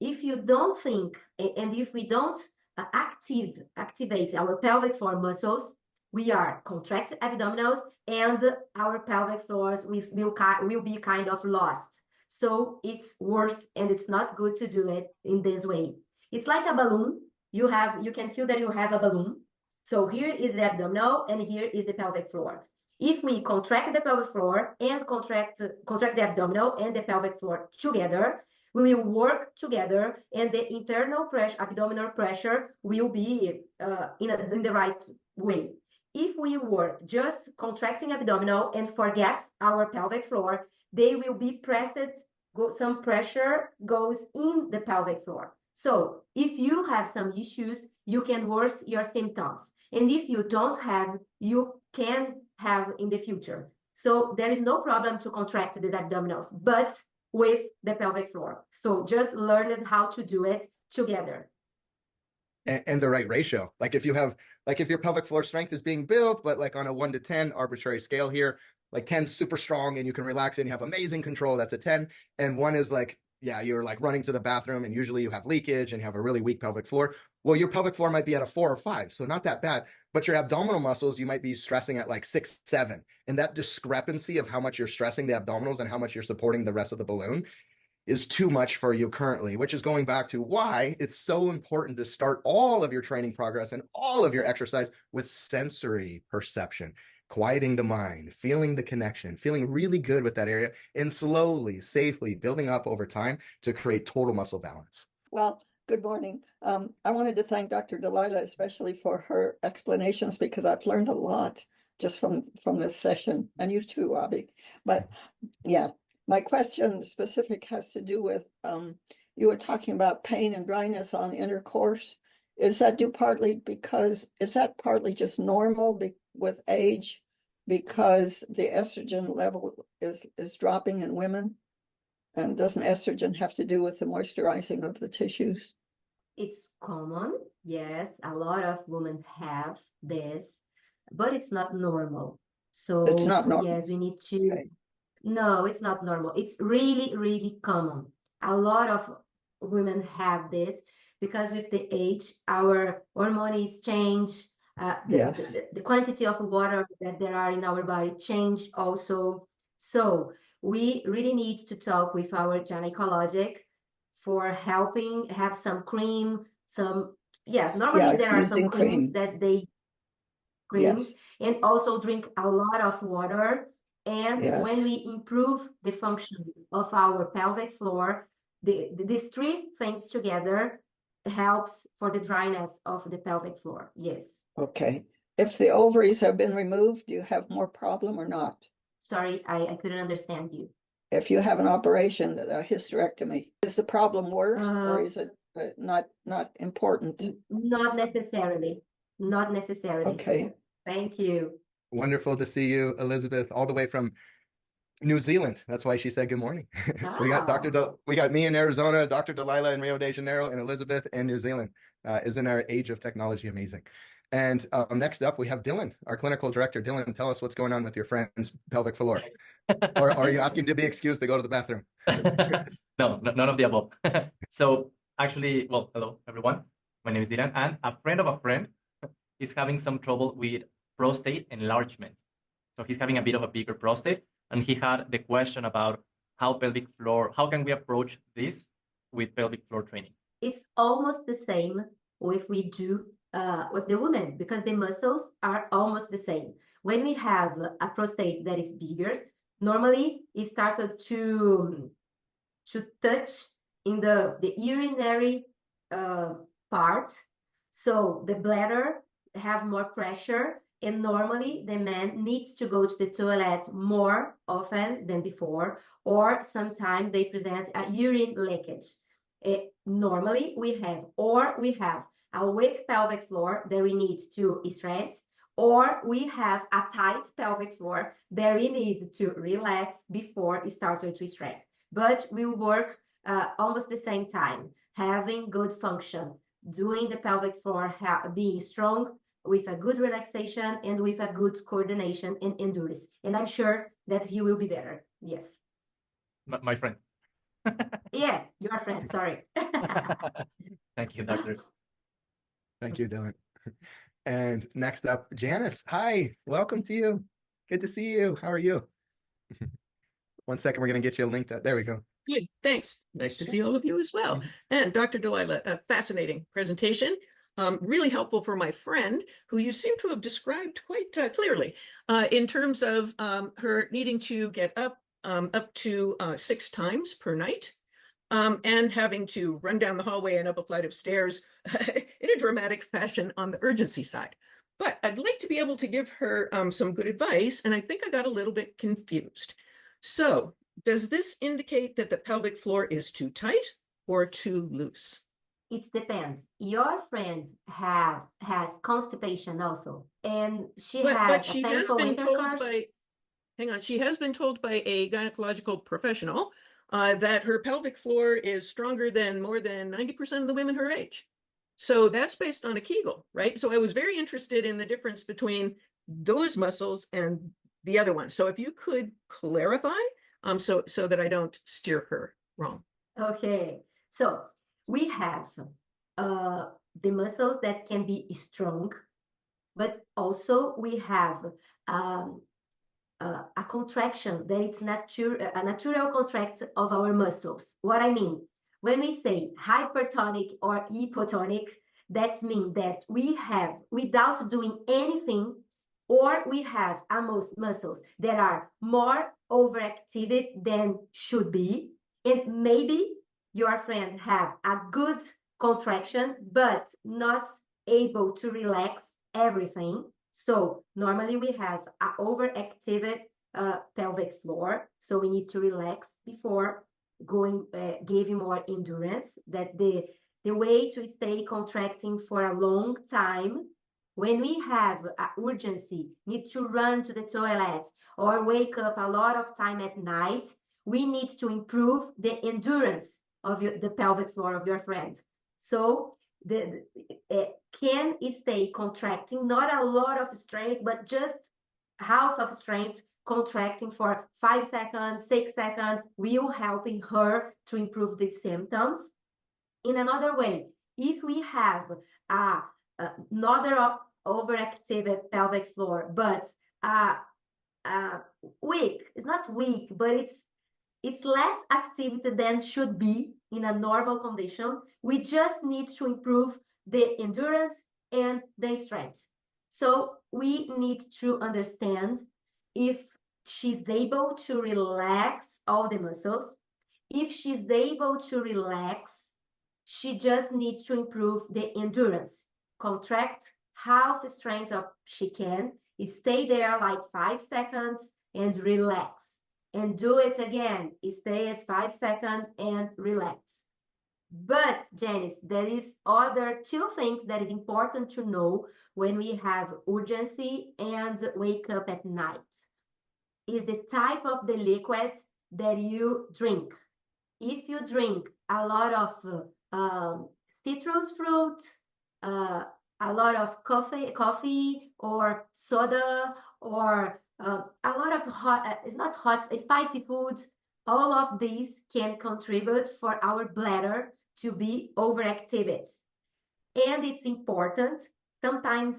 if you don't think, and if we don't activate our pelvic floor muscles, we are contract abdominals, and our pelvic floors will be kind of lost. So it's worse, and it's not good to do it in this way. It's like a balloon. You can feel that you have a balloon. So here is the abdominal, and here is the pelvic floor. If we contract the pelvic floor and contract the abdominal and the pelvic floor together, we will work together, and the internal pressure, abdominal pressure, will be in the right way. If we work just contracting abdominal and forget our pelvic floor, they will be pressed. Some pressure goes in the pelvic floor. So if you have some issues, you can worsen your symptoms. And if you don't have, you can have in the future. So there is no problem to contract these abdominals, but with the pelvic floor. So just learn how to do it together. And the right ratio. Like if your pelvic floor strength is being built, but like on a 1 to 10 arbitrary scale here, like 10 super strong and you can relax and you have amazing control, that's a 10. And 1 is like, yeah, you're like running to the bathroom and usually you have leakage and you have a really weak pelvic floor. Well, your pelvic floor might be at a 4 or 5, so not that bad. But your abdominal muscles, you might be stressing at like 6, 7. And that discrepancy of how much you're stressing the abdominals and how much you're supporting the rest of the balloon is too much for you currently, which is going back to why it's so important to start all of your training progress and all of your exercise with sensory perception, quieting the mind, feeling the connection, feeling really good with that area, and slowly, safely building up over time to create total muscle balance. Well, good morning. I wanted to thank Dr. Dalila, especially for her explanations, because I've learned a lot just from this session, and you too, Robbie. But yeah, my question specific has to do with, you were talking about pain and dryness on intercourse. Is that due partly because, is that partly just normal with age? Because the estrogen level is dropping in women? And doesn't estrogen have to do with the moisturizing of the tissues? It's common, yes. A lot of women have this, but it's not normal. It's So not normal. yes, we need to. Okay. No, it's not normal. It's really, really common. A lot of women have this because with the age, our hormones change. Yes. The quantity of water that there are in our body change also. So we really need to talk with our gynecologic for helping, have some cream, some, yes, normally Yeah, there are some using creams cream. that they creams, Yes. and also drink a lot of water. And when Yes. we improve the function of our pelvic floor, these three things together helps for the dryness of the pelvic floor. Yes. Okay. If the ovaries have been removed, do you have more problem or not? Sorry, I couldn't understand you. If you have an operation, a hysterectomy, is the problem worse or is it not important? Not necessarily. Not necessarily. Okay. Thank you. Wonderful to see you, Elizabeth, all the way from New Zealand. That's why she said good morning. So we got we got me in Arizona, Dr. Dalila in Rio de Janeiro, and Elizabeth in New Zealand. Isn't our age of technology amazing? And next up, we have Dylan, our clinical director. Dylan, tell us what's going on with your friend's pelvic floor. Or are you asking to be excused to go to the bathroom? No, none of the above. So actually, well, hello, everyone. My name is Dylan, and a friend of a friend is having some trouble with prostate enlargement. So he's having a bit of a bigger prostate, and he had the question about how can we approach this with pelvic floor training? It's almost the same if we do with the women, because the muscles are almost the same. When we have a prostate that is bigger, normally it started to touch in the urinary part. So the bladder have more pressure, and normally the man needs to go to the toilet more often than before, or sometimes they present a urine leakage. Normally we have a weak pelvic floor that we need to strengthen, or we have a tight pelvic floor that we need to relax before it started to strengthen. But we work almost the same time, having good function, doing the pelvic floor, being strong with a good relaxation and with a good coordination and endurance. And I'm sure that he will be better. Yes. My friend. Yes, your friend. Sorry. Thank you, doctor. Thank you, Dylan. And next up, Janice. Hi, welcome to you. Good to see you. How are you? 1 second, we're going to get you a link to, there we go. Good, thanks. Nice to see all of you as well. And Dr. Dalila, a fascinating presentation. Really helpful for my friend, who you seem to have described quite clearly in terms of her needing to get up to 6 times per night and having to run down the hallway and up a flight of stairs in a dramatic fashion on the urgency side. But I'd like to be able to give her some good advice, and I think I got a little bit confused. So, does this indicate that the pelvic floor is too tight or too loose? It depends. Your friend has constipation also, and but she has been told by, hang on, she has been told by a gynecological professional that her pelvic floor is stronger than more than 90% of the women her age. So that's based on a Kegel, right? So I was very interested in the difference between those muscles and the other ones. So if you could clarify, so that I don't steer her wrong. Okay, so we have the muscles that can be strong, but also we have a contraction that it's a natural contract of our muscles. What I mean, when we say hypertonic or hypotonic, that means that we have, without doing anything, or we have muscles that are more overactive than should be, and maybe your friend have a good contraction, but not able to relax everything. So normally we have an overactive pelvic floor. So we need to relax before going, giving more endurance, that the The way to stay contracting for a long time, when we have urgency, need to run to the toilet or wake up a lot of time at night, we need to improve the endurance of the pelvic floor of your friend. So can stay contracting, not a lot of strength, but just half of strength contracting for 5 seconds, 6 seconds, will helping her to improve the symptoms. In another way, if we have another overactive pelvic floor, but weak, it's not weak, but it's less activity than should be in a normal condition, we just need to improve the endurance and the strength. So we need to understand if she's able to relax all the muscles. If she's able to relax, she just needs to improve the endurance. Contract half the strength of she can, stay there like 5 seconds and relax. And do it again. Stay at 5 seconds and relax. But Janice, there is other 2 things that is important to know when we have urgency and wake up at night. Is the type of the liquid that you drink. If you drink a lot of citrus fruit, a lot of coffee or soda, or a lot of it's not hot, spicy foods, all of these can contribute for our bladder to be overactive. And it's important, sometimes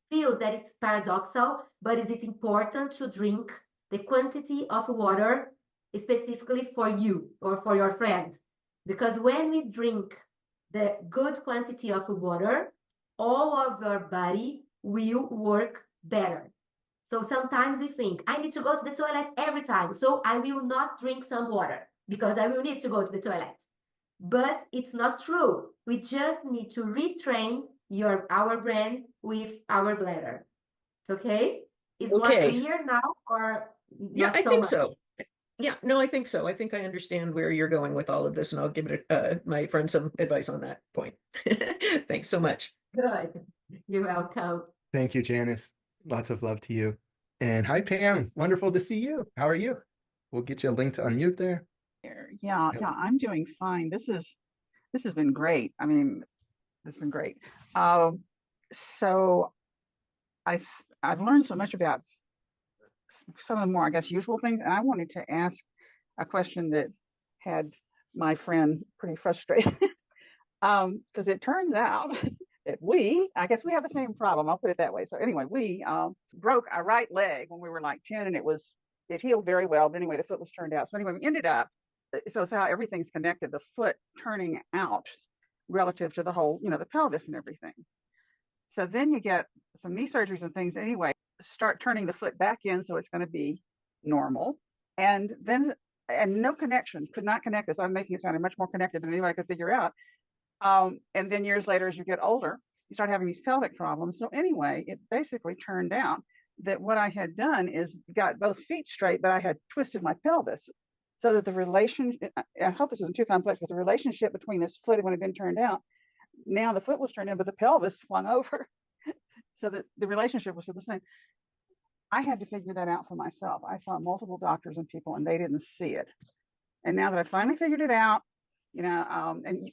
feels that it's paradoxical, but is it important to drink the quantity of water specifically for you or for your friends? Because when we drink the good quantity of water, all of your body will work better. So sometimes we think, I need to go to the toilet every time, so I will not drink some water because I will need to go to the toilet. But it's not true. We just need to retrain our brain with our bladder. Okay? Is more clear now or yeah, not I so think much? so. Yeah, no, I think so. I think I understand where you're going with all of this, and I'll give it my friend some advice on that point. Thanks so much. Good. You're welcome. Thank you, Janice. Lots of love to you. And hi, Pam. Wonderful to see you. How are you? We'll get you a link to unmute there. Yeah, I'm doing fine. This has been great. I mean, this has been great. So I've learned so much about some of the more, I guess, useful things, and I wanted to ask a question that had my friend pretty frustrated. Because it turns out that I guess we have the same problem. I'll put it that way. So anyway, we broke our right leg when we were like 10, and it healed very well. But anyway, the foot was turned out. So anyway, we ended up, so it's how everything's connected, the foot turning out relative to the whole, the pelvis and everything. So then you get some knee surgeries and things anyway, start turning the foot back in so it's going to be normal. And no connection, could not connect this. I'm making it sound much more connected than anybody could figure out. And then years later, as you get older, you start having these pelvic problems. So anyway, it basically turned out that what I had done is got both feet straight, but I had twisted my pelvis so that the relationship, I hope this isn't too complex, but the relationship between this foot and when it had been turned out, now the foot was turned in, but the pelvis flung over so that the relationship was still the same. I had to figure that out for myself. I saw multiple doctors and people, and they didn't see it. And now that I finally figured it out, and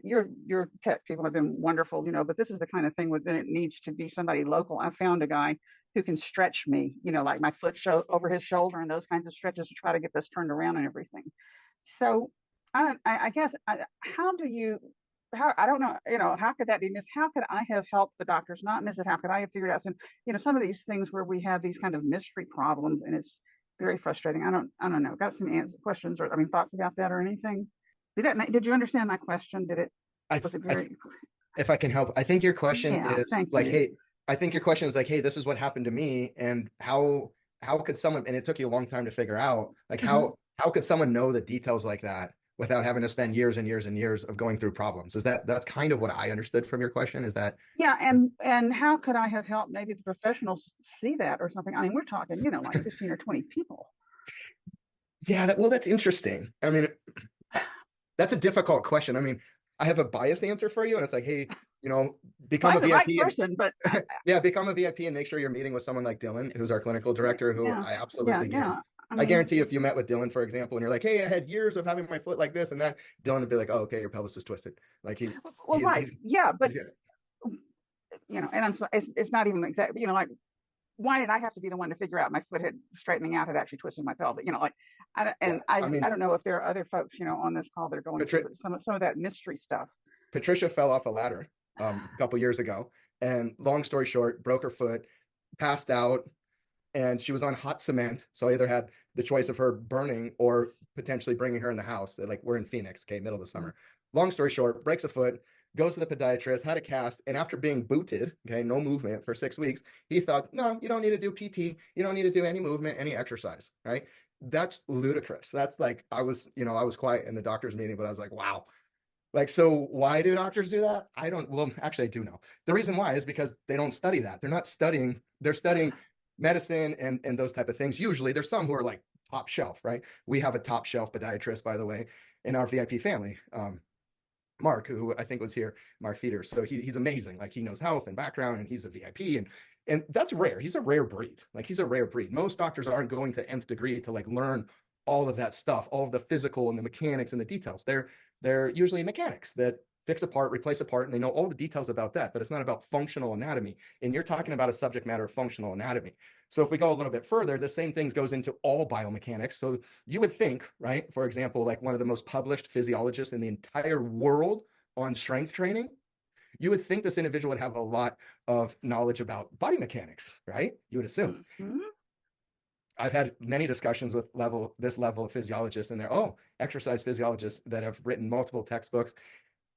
your tech people have been wonderful, but this is the kind of thing where then it needs to be somebody local. I found a guy who can stretch me, like my foot over his shoulder and those kinds of stretches to try to get this turned around and everything. So I guess, I don't know, how could that be missed? How could I have helped the doctors not miss it? How could I have figured out some of these things where we have these kind of mystery problems, and it's very frustrating. I don't know. Got some questions or thoughts about that or anything? Did you understand my question? If I can help, I think your question is like, you. hey, I think your question is like, hey, this is what happened to me, and how could someone, and it took you a long time to figure out, like how could someone know the details like that without having to spend years and years and years of going through problems? That's kind of what I understood from your question, is that? Yeah, and how could I have helped maybe the professionals see that or something? We're talking, like 15 or 20 people. Yeah, that's interesting. That's a difficult question. I have a biased answer for you. And it's like, hey, you know, become I'm a the VIP. right person, but Yeah, become a VIP and make sure you're meeting with someone like Dylan, who's our clinical director, who yeah, I absolutely guarantee. yeah. I I mean, guarantee if you met with Dylan, for example, and you're like, hey, I had years of having my foot like this and that, Dylan would be like, oh, okay, your pelvis is twisted. Like well, right. Yeah, but he's- you know, and I'm so it's not even exactly, you know, like, why did I have to be the one to figure out my foot had straightening out had actually twisted my pelvic? You know, like, I mean, don't know if there are other folks, you know, on this call that are going through some of that mystery stuff. Patricia fell off a ladder a couple years ago, and long story short, broke her foot, passed out, and she was on hot cement. So I either had the choice of her burning or potentially bringing her in the house. Like, we're in Phoenix, okay, middle of the summer. Long story short, breaks a foot, goes to the podiatrist, had a cast, and after being booted, okay, no movement for 6 weeks, he thought, no, you don't need to do PT, you don't need to do any movement, any exercise, right? That's ludicrous. That's like, I was quiet in the doctor's meeting, but I was like, wow. Like, so why do doctors do that? Well, actually, I do know. The reason why is because they don't study that. They're studying medicine and those type of things. Usually there's some who are like top shelf, right? We have a top shelf podiatrist, by the way, in our VIP family. Mark, who I think was here, Mark Feeder. So he's amazing. Like, he knows health and background, and he's a VIP, and that's rare. He's a rare breed. Like, he's a rare breed. Most doctors aren't going to nth degree to like learn all of that stuff, all of the physical and the mechanics and the details. They're usually mechanics that fix a part, replace a part, and they know all the details about that, but it's not about functional anatomy. And you're talking about a subject matter of functional anatomy. So if we go a little bit further, the same things goes into all biomechanics. So you would think, right, for example, like one of the most published physiologists in the entire world on strength training, you would think this individual would have a lot of knowledge about body mechanics, right? You would assume. Mm-hmm. I've had many discussions with this level of physiologists, and they're exercise physiologists that have written multiple textbooks,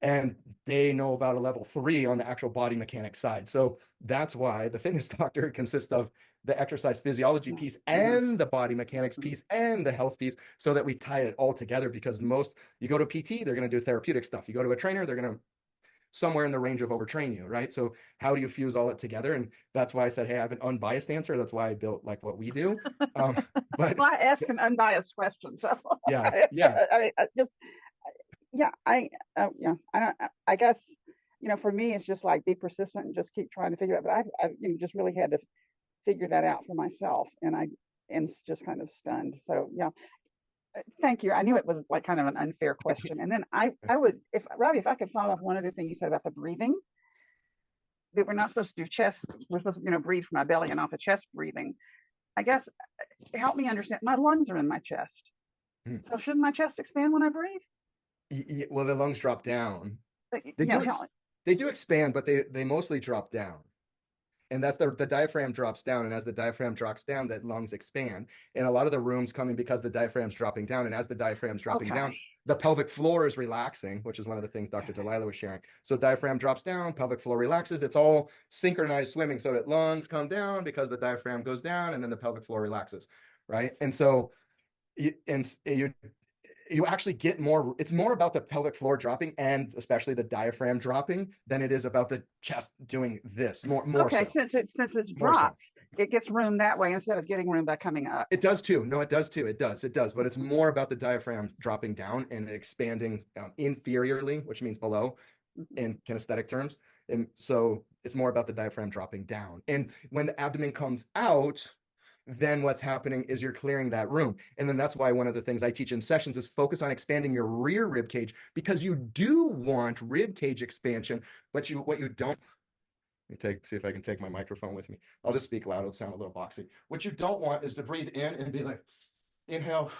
and they know about a level 3 on the actual body mechanics side. So that's why the fitness doctor consists of the exercise physiology piece and the body mechanics piece and the health piece, so that we tie it all together. Because you go to PT, they're going to do therapeutic stuff. You go to a trainer, they're going to somewhere in the range of overtrain you, right? So how do you fuse all it together? And that's why I said, hey, I have an unbiased answer. That's why I built like what we do. But well, I ask an unbiased question, so yeah. I guess, you know, for me, it's just like be persistent and just keep trying to figure it out. But I just really had to figure that out for myself, and it's just kind of stunned. So yeah. Thank you. I knew it was like kind of an unfair question. And then I would, Robbie, if I could follow up one other thing you said about the breathing, that we're not supposed to do chest, we're supposed to, you know, breathe from my belly and not the chest breathing. I guess, help me understand, my lungs are in my chest. So shouldn't my chest expand when I breathe? Well, the lungs drop down. They do expand, but they mostly drop down. And that's the diaphragm drops down. And as the diaphragm drops down, the lungs expand. And a lot of the room's coming because the diaphragm's dropping down. And as the diaphragm's dropping down, the pelvic floor is relaxing, which is one of the things Dr. Dalila was sharing. So diaphragm drops down, pelvic floor relaxes. It's all synchronized swimming, so that lungs come down because the diaphragm goes down, and then the pelvic floor relaxes, right? And so you actually get more, it's more about the pelvic floor dropping, and especially the diaphragm dropping, than it is about the chest doing this more okay, so. since it drops, it gets room that way instead of getting room by coming up. It does too. No, it does too. It does, but it's more about the diaphragm dropping down and expanding inferiorly, which means below in kinesthetic terms. And so it's more about the diaphragm dropping down. And when the abdomen comes out, then what's happening is you're clearing that room. And then that's why one of the things I teach in sessions is focus on expanding your rear rib cage, because you do want rib cage expansion, but what you don't, see if I can take my microphone with me. I'll just speak loud. It'll sound a little boxy. What you don't want is to breathe in and be like, inhale,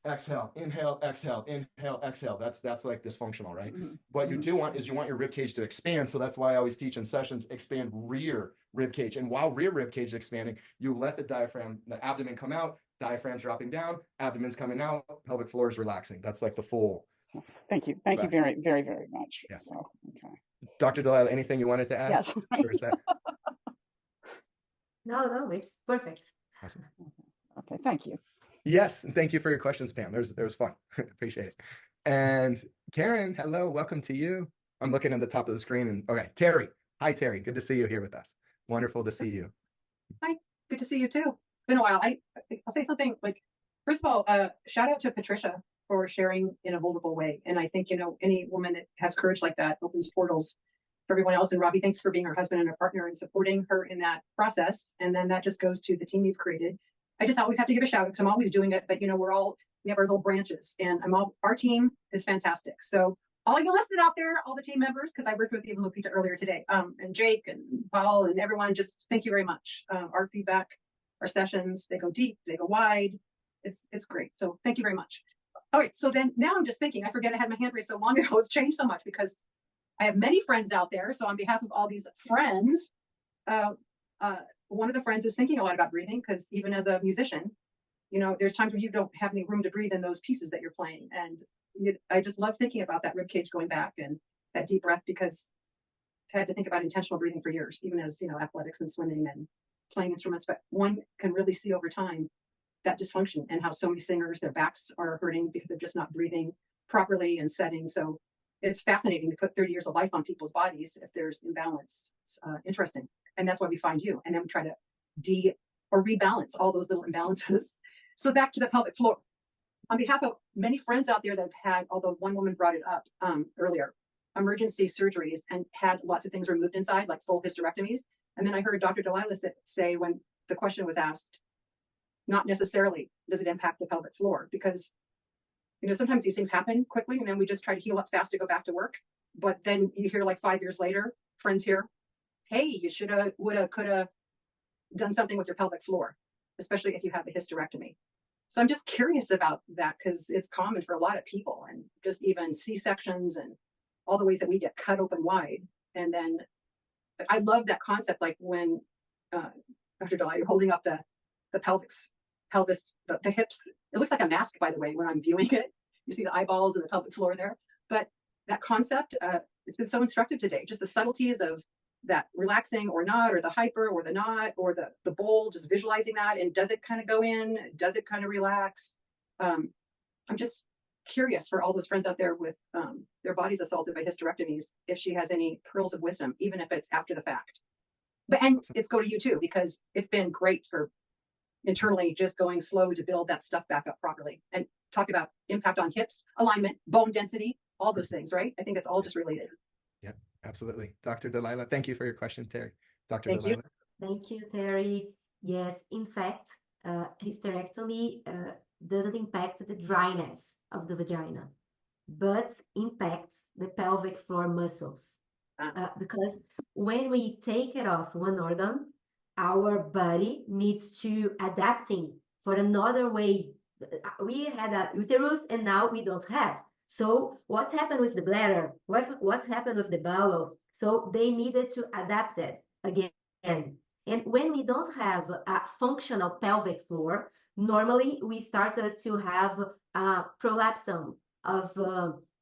exhale, inhale, exhale, inhale, exhale. That's like dysfunctional, right? What you do want is you want your rib cage to expand. So that's why I always teach in sessions, expand rear rib cage. And while rear rib cage is expanding, you let the abdomen come out, diaphragm's dropping down, abdomen's coming out, pelvic floor is relaxing. That's like the full. Thank you. Thank you very, very, very much. Yeah. So, okay. Dr. Dalila, anything you wanted to add? Yes. Or is that... No, it's perfect. Awesome. Okay, thank you. Yes, and thank you for your questions, Pam. It was fun. Appreciate it. And Karen, hello, welcome to you. I'm looking at the top of the screen, and okay, Terry. Hi, Terry. Good to see you here with us. Wonderful to see you. Hi, good to see you too. It's been a while. I'll say something like, first of all, shout out to Patricia for sharing in a vulnerable way. And I think, any woman that has courage like that opens portals for everyone else. And Robbie, thanks for being her husband and a partner and supporting her in that process. And then that just goes to the team you've created. I just always have to give a shout out because I'm always doing it, but we have our little branches, and our team is fantastic. So all you listed out there, all the team members, because I worked with even Lupita earlier today, and Jake and Paul and everyone, just thank you very much. Our feedback, our sessions, they go deep, they go wide. It's great. So thank you very much. All right. So then now I'm just thinking, I forget I had my hand raised so long ago. It's changed so much because I have many friends out there. So on behalf of all these friends, one of the friends is thinking a lot about breathing, because even as a musician, there's times when you don't have any room to breathe in those pieces that you're playing. And I just love thinking about that rib cage going back and that deep breath, because I had to think about intentional breathing for years, even as, athletics and swimming and playing instruments. But one can really see over time that dysfunction and how so many singers, their backs are hurting because they're just not breathing properly and setting. So it's fascinating to put 30 years of life on people's bodies if there's imbalance. It's interesting. And that's why we find you. And then we try to rebalance all those little imbalances. So back to the pelvic floor. On behalf of many friends out there that have had, although one woman brought it up earlier, emergency surgeries and had lots of things removed inside, like full hysterectomies. And then I heard Dr. Dalila say, when the question was asked, not necessarily does it impact the pelvic floor, because sometimes these things happen quickly and then we just try to heal up fast to go back to work. But then you hear, like 5 years later, friends here, hey, you shoulda, woulda, coulda done something with your pelvic floor, especially if you have a hysterectomy. So I'm just curious about that, because it's common for a lot of people, and just even C-sections and all the ways that we get cut open wide. And then I love that concept, like when Dr. Dalila, you're holding up the pelvis, the hips. It looks like a mask, by the way, when I'm viewing it. You see the eyeballs and the pelvic floor there. But that concept, it's been so instructive today. Just the subtleties of that relaxing or not, or the hyper or the not, or the bowl, just visualizing that. And does it kind of go in? Does it kind of relax? I'm just curious for all those friends out there with their bodies assaulted by hysterectomies, if she has any pearls of wisdom, even if it's after the fact. And it's go to you too, because it's been great for internally just going slow to build that stuff back up properly. And talk about impact on hips, alignment, bone density, all those things, right? I think it's all just related. Yep, absolutely. Dr. Dalila, thank you for your question, Terry. Dr. Thank Dalila. you. Thank you, Terry. Yes, in fact, hysterectomy doesn't impact the dryness of the vagina, but impacts the pelvic floor muscles. Because when we take it off one organ, our body needs to adapting for another way. We had a uterus and now we don't have. So what happened with the bladder? What happened with the bowel? So they needed to adapt it again. And when we don't have a functional pelvic floor, normally we started to have a prolapsum of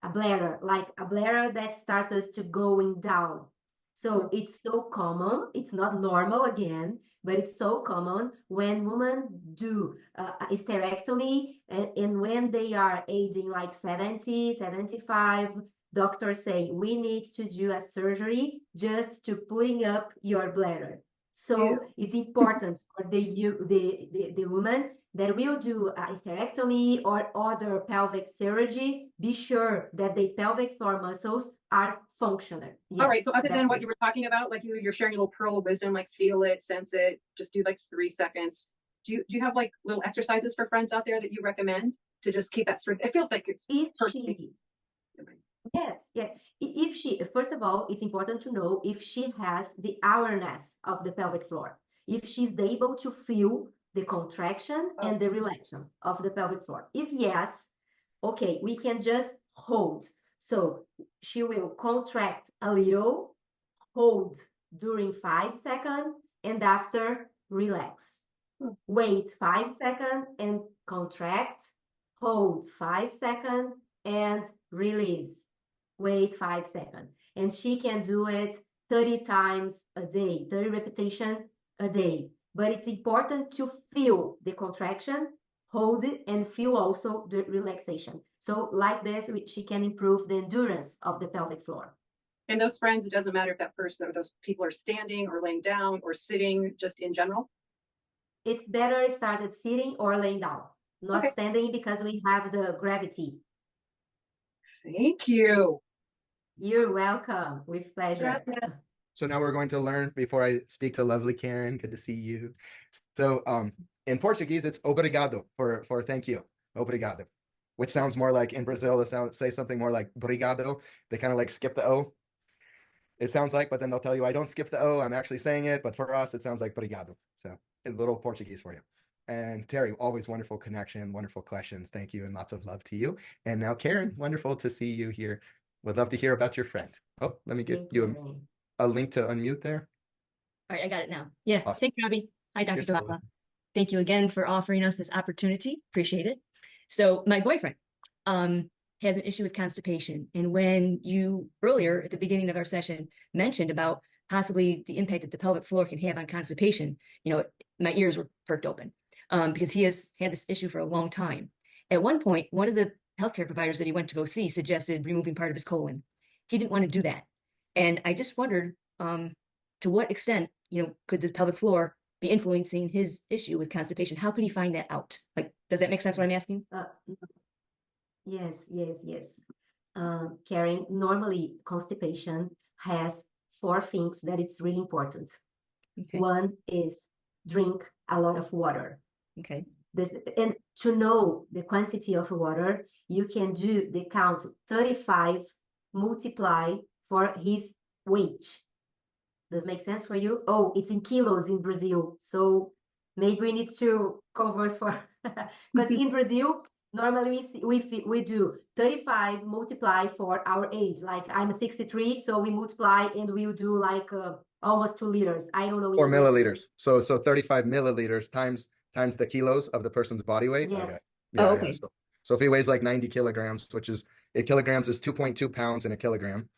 a bladder, like a bladder that started to going down. So it's so common. It's not normal again, but it's so common when women do a hysterectomy, and when they are aging like 70, 75, doctors say we need to do a surgery just to putting up your bladder. So it's important for the woman that will do a hysterectomy or other pelvic surgery, be sure that the pelvic floor muscles are functional. All right. So other than what you were talking about, like you're sharing a little pearl of wisdom, like feel it, sense it, just do like 3 seconds. Do you have like little exercises for friends out there that you recommend to just keep that strength? It feels like it's Yes. If she, first of all, it's important to know if she has the awareness of the pelvic floor. If she's able to feel the contraction and the relaxation of the pelvic floor. If yes, okay, we can just hold. So she will contract a little, hold during 5 seconds, and after relax. Wait 5 seconds and contract, hold 5 seconds and release. Wait 5 seconds. And she can do it 30 times a day, 30 repetitions a day. But it's important to feel the contraction, hold it, and feel also the relaxation. So like this, she can improve the endurance of the pelvic floor. And those friends, it doesn't matter if that person or those people are standing or laying down or sitting, just in general? It's better started sitting or laying down. not Okay. standing because we have the gravity. Thank you. You're welcome. With pleasure. So now we're going to learn before I speak to lovely Karen. Good to see you. So in Portuguese, it's obrigado for thank you. Obrigado. Which sounds more like in Brazil, they say something more like obrigado. They kind of like skip the O. It sounds like, but then they'll tell you, I don't skip the O. I'm actually saying it. But for us, it sounds like obrigado. So a little Portuguese for you. And Terry, always wonderful connection, wonderful questions. Thank you. And lots of love to you. And now Karen, wonderful to see you here. Would love to hear about your friend. Oh, let me get you a link to unmute there. All right, I got it now. Yeah, Awesome. thank you, Robbie. Hi, Dr. You're so Dalila. welcome. Thank you again for offering us this opportunity. Appreciate it. So my boyfriend has an issue with constipation. And when you earlier at the beginning of our session mentioned about possibly the impact that the pelvic floor can have on constipation, you know, my ears were perked open because he has had this issue for a long time. At one point, one of the healthcare providers that he went to go see suggested removing part of his colon. He didn't want to do that. And I just wondered to what extent, you know, could the pelvic floor be influencing his issue with constipation? How could he find that out? Like, does that make sense what I'm asking? Yes. Karen, normally constipation has 4 things that it's really important. Okay. One is drink a lot of water. Okay. And to know the quantity of water, you can do the count 35 multiply for his weight. Does make sense for you? Oh, it's in kilos in Brazil. So maybe we need to converse for, because in Brazil, normally we do 35 multiply for our age. Like I'm 63, so we multiply and we'll do like almost 2 liters. I don't know. 4 milliliters. So 35 milliliters times the kilos of the person's body weight. Yes. Okay. Yeah, Oh, okay. yeah. So if he weighs like 90 kilograms, which is 8 kilograms is 2.2 pounds in a kilogram.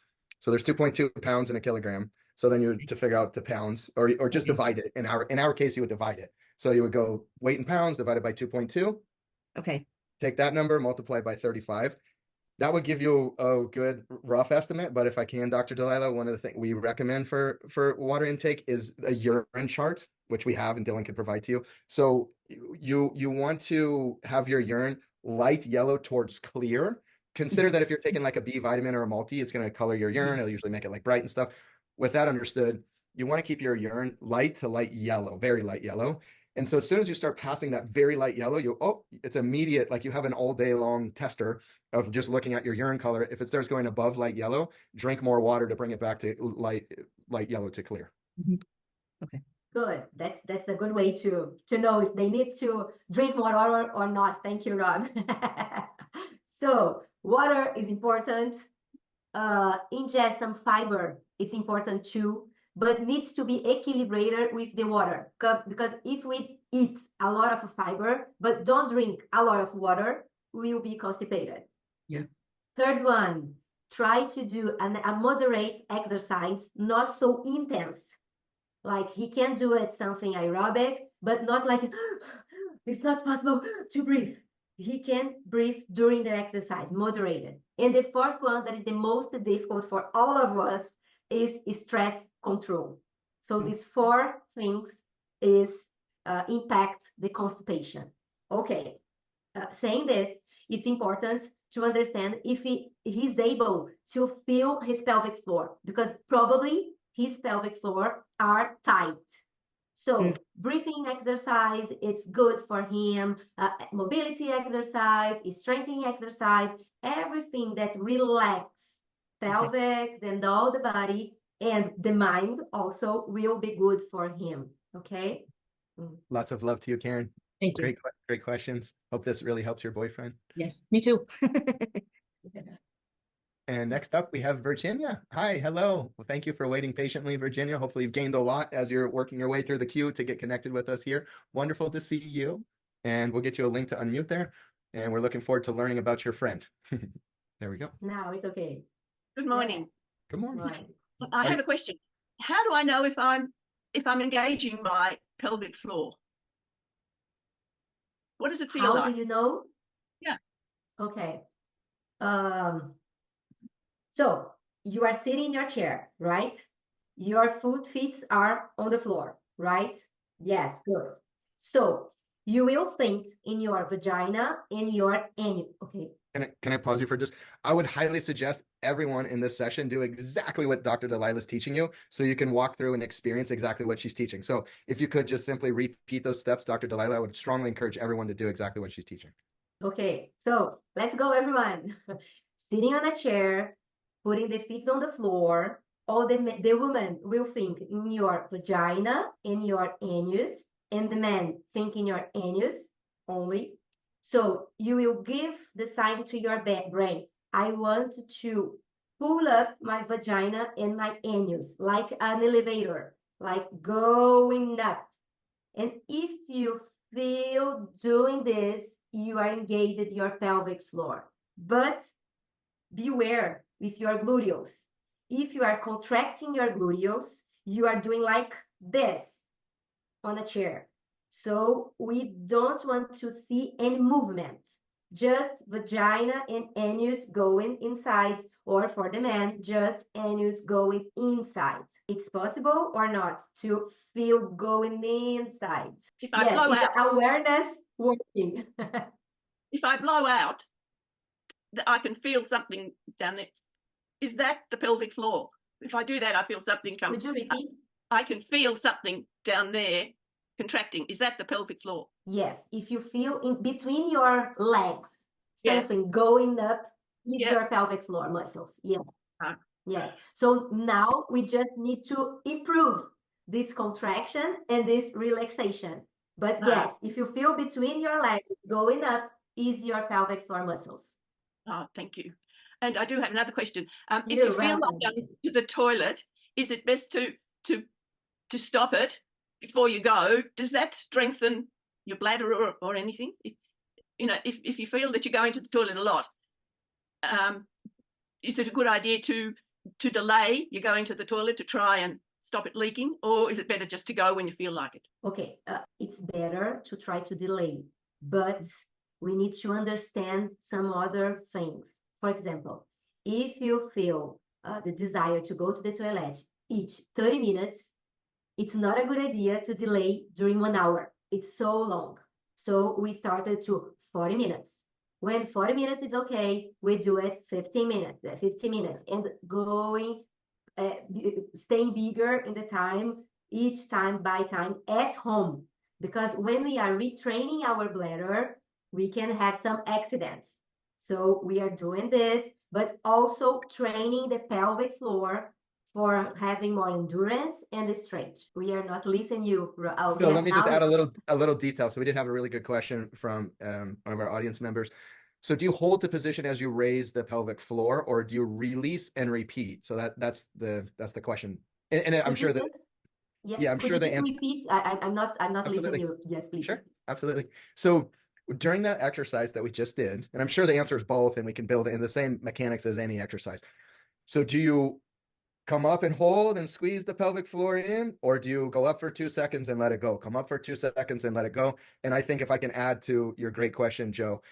So there's 2.2 pounds in a kilogram. So then you to figure out the pounds or just divide it. In our case, you would divide it. So you would go weight in pounds divided by 2.2. Okay. Take that number, multiply by 35. That would give you a good rough estimate. But if I can, Dr. Dalila, one of the things we recommend for water intake is a urine chart, which we have and Dylan could provide to you. So you want to have your urine light yellow towards clear. Consider that if you're taking like a B vitamin or a multi, it's going to color your urine. It'll usually make it like bright and stuff. With that understood, you want to keep your urine light to light yellow, very light yellow. And so as soon as you start passing that very light yellow, it's immediate, like you have an all day long tester of just looking at your urine color. If it starts going above light yellow, drink more water to bring it back to light yellow to clear. Mm-hmm. Okay. Good. That's a good way to know if they need to drink more water or not. Thank you, Rob. So water is important. Ingest some fiber. It's important too, but needs to be equilibrated with the water. Because if we eat a lot of fiber, but don't drink a lot of water, we will be constipated. Yeah. Third one, try to do a moderate exercise, not so intense. Like he can do it something aerobic, but not like it's not possible to breathe. He can breathe during the exercise, moderated. And the fourth one that is the most difficult for all of us is stress control. So these 4 things is impact the constipation. Okay, saying this, it's important to understand if he's able to feel his pelvic floor, because probably his pelvic floor are tight. So breathing exercise, it's good for him. Mobility exercise, strengthening exercise, everything that relax pelvic and all the body and the mind also will be good for him. Okay. Lots of love to you, Karen. Thank you. Great questions. Hope this really helps your boyfriend. Yes, me too. And next up, we have Virginia. Hi, hello. Well, thank you for waiting patiently, Virginia. Hopefully you've gained a lot as you're working your way through the queue to get connected with us here. Wonderful to see you. And we'll get you a link to unmute there. And we're looking forward to learning about your friend. There we go. Now it's okay. Good morning. Good morning. I have a question. How do I know if I'm engaging my pelvic floor? What does it feel like? How do you know? Yeah. Okay. So you are sitting in your chair, right? Your feet are on the floor, right? Yes, good. So You will think in your vagina, in your anus. Okay. Can I pause you for just, I would highly suggest everyone in this session do exactly what Dr. Dalila is teaching you so you can walk through and experience exactly what she's teaching. So if you could just simply repeat those steps, Dr. Dalila, I would strongly encourage everyone to do exactly what she's teaching. Okay, so let's go, everyone. Sitting on a chair, putting the feet on the floor, all the woman will think in your vagina, in your anus, and the man think in your anus only. So you will give the sign to your brain. I want to pull up my vagina and my anus like an elevator, like going up. And if you feel doing this, you are engaged in your pelvic floor. But beware with your gluteus. If you are contracting your gluteus, you are doing like this on a chair. So we don't want to see any movement, just vagina and anus going inside, or for the man, just anus going inside. It's possible or not to feel going inside? If I Yes, blow it's out, awareness working. if I blow out, I can feel something down there. Is that the pelvic floor? If I do that, I feel something come. Could you repeat? I can feel something down there contracting. Is that the pelvic floor? Yes, if you feel in between your legs, Yeah. something going up is Yeah. your pelvic floor muscles. Yes. Ah. Yes. So now we just need to improve this contraction and this relaxation. But yes, if you feel between your legs going up is your pelvic floor muscles. Oh, thank you. And I do have another question. If You're you feel welcome. like going to the toilet, is it best to stop it before you go? Does that strengthen your bladder or anything? If you feel that you're going to the toilet a lot, is it a good idea to delay you going to the toilet to try and stop it leaking, or is it better just to go when you feel like it? Okay, it's better to try to delay, but we need to understand some other things. For example, if you feel the desire to go to the toilet each 30 minutes, it's not a good idea to delay during 1 hour. It's so long. So we started to 40 minutes. When 40 minutes is okay, we do it 15 minutes, and going, staying bigger in the time, each time by time at home. Because when we are retraining our bladder, we can have some accidents. So we are doing this, but also training the pelvic floor for having more endurance and strength. We are not listening you. Oh, So yes, let me just now add a little detail. So we did have a really good question from one of our audience members. So do you hold the position as you raise the pelvic floor, or do you release and repeat? So that's the question. And I'm sure that I'm could sure you the just answer. repeat? I'm not listening Absolutely. you. Yes, please. Sure, absolutely. So during that exercise that we just did, and I'm sure the answer is both, and we can build it in the same mechanics as any exercise. So do you come up and hold and squeeze the pelvic floor in, or do you go up for 2 seconds and let it go? Come up for 2 seconds and let it go. And I think if I can add to your great question, Joe,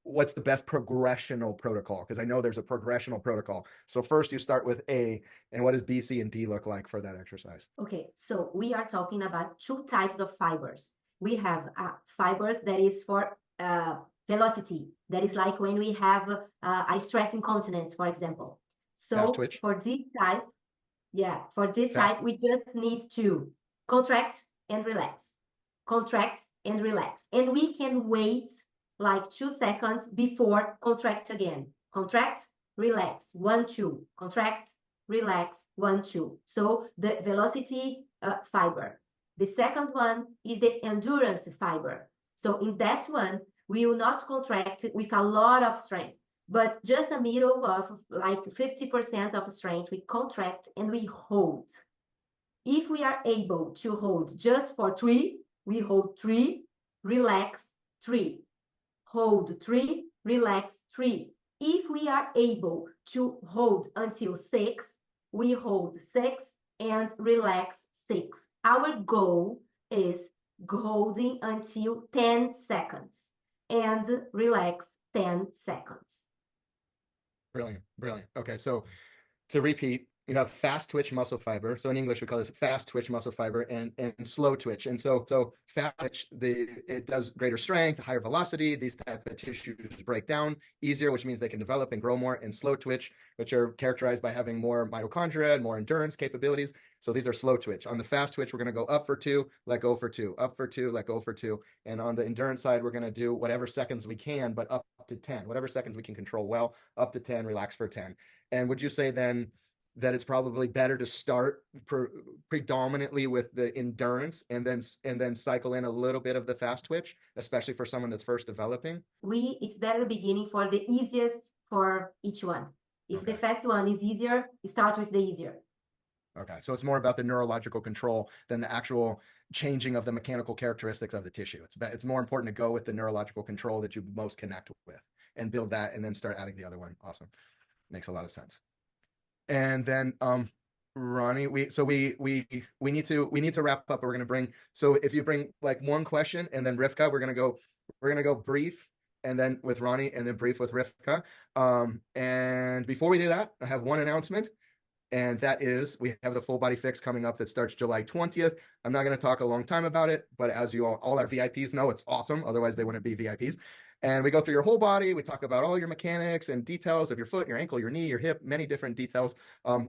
what's the best progressional protocol? Because I know there's a progressional protocol. So first you start with A, and what does B, C, and D look like for that exercise? Okay, so we are talking about 2 types of fibers. We have fibers that is for velocity. That is like when we have a stress incontinence, for example. So for this type, we just need to contract and relax, and we can wait like 2 seconds before contract again. Contract, relax, 1, 2, contract, relax, 1, 2. So the velocity fiber. The second one is the endurance fiber. So in that one, we will not contract with a lot of strength, but just a middle of like 50% of strength. We contract and we hold. If we are able to hold just for 3, we hold 3, relax 3, hold 3, relax 3. If we are able to hold until 6, we hold 6 and relax 6. Our goal is holding until 10 seconds and relax 10 seconds. Brilliant. Okay, so to repeat, you have fast twitch muscle fiber. So in English, we call this fast twitch muscle fiber and slow twitch. And so fast twitch, it does greater strength, higher velocity. These type of tissues break down easier, which means they can develop and grow more. And slow twitch, which are characterized by having more mitochondria and more endurance capabilities. So these are slow twitch. On the fast twitch, we're going to go up for 2, let go for 2, up for 2, let go for 2. And on the endurance side, we're going to do whatever seconds we can, but up to 10, whatever seconds we can control well, up to 10, relax for 10. And would you say then that it's probably better to start predominantly with the endurance and then cycle in a little bit of the fast twitch, especially for someone that's first developing? It's better beginning for the easiest for each one. If the fast one is easier, start with the easier. Okay, so it's more about the neurological control than the actual changing of the mechanical characteristics of the tissue. It's more important to go with the neurological control that you most connect with and build that and then start adding the other one. Awesome. Makes a lot of sense. And then Ronnie, we need to wrap up. We're going to bring, so if you bring like one question and then Rivka, we're going to go brief and then with Ronnie and then brief with Rivka. And before we do that, I have one announcement. And that is, we have the full body fix coming up that starts July 20th. I'm not going to talk a long time about it, but as you all our VIPs know, it's awesome. Otherwise, they wouldn't be VIPs. And we go through your whole body. We talk about all your mechanics and details of your foot, your ankle, your knee, your hip, many different details.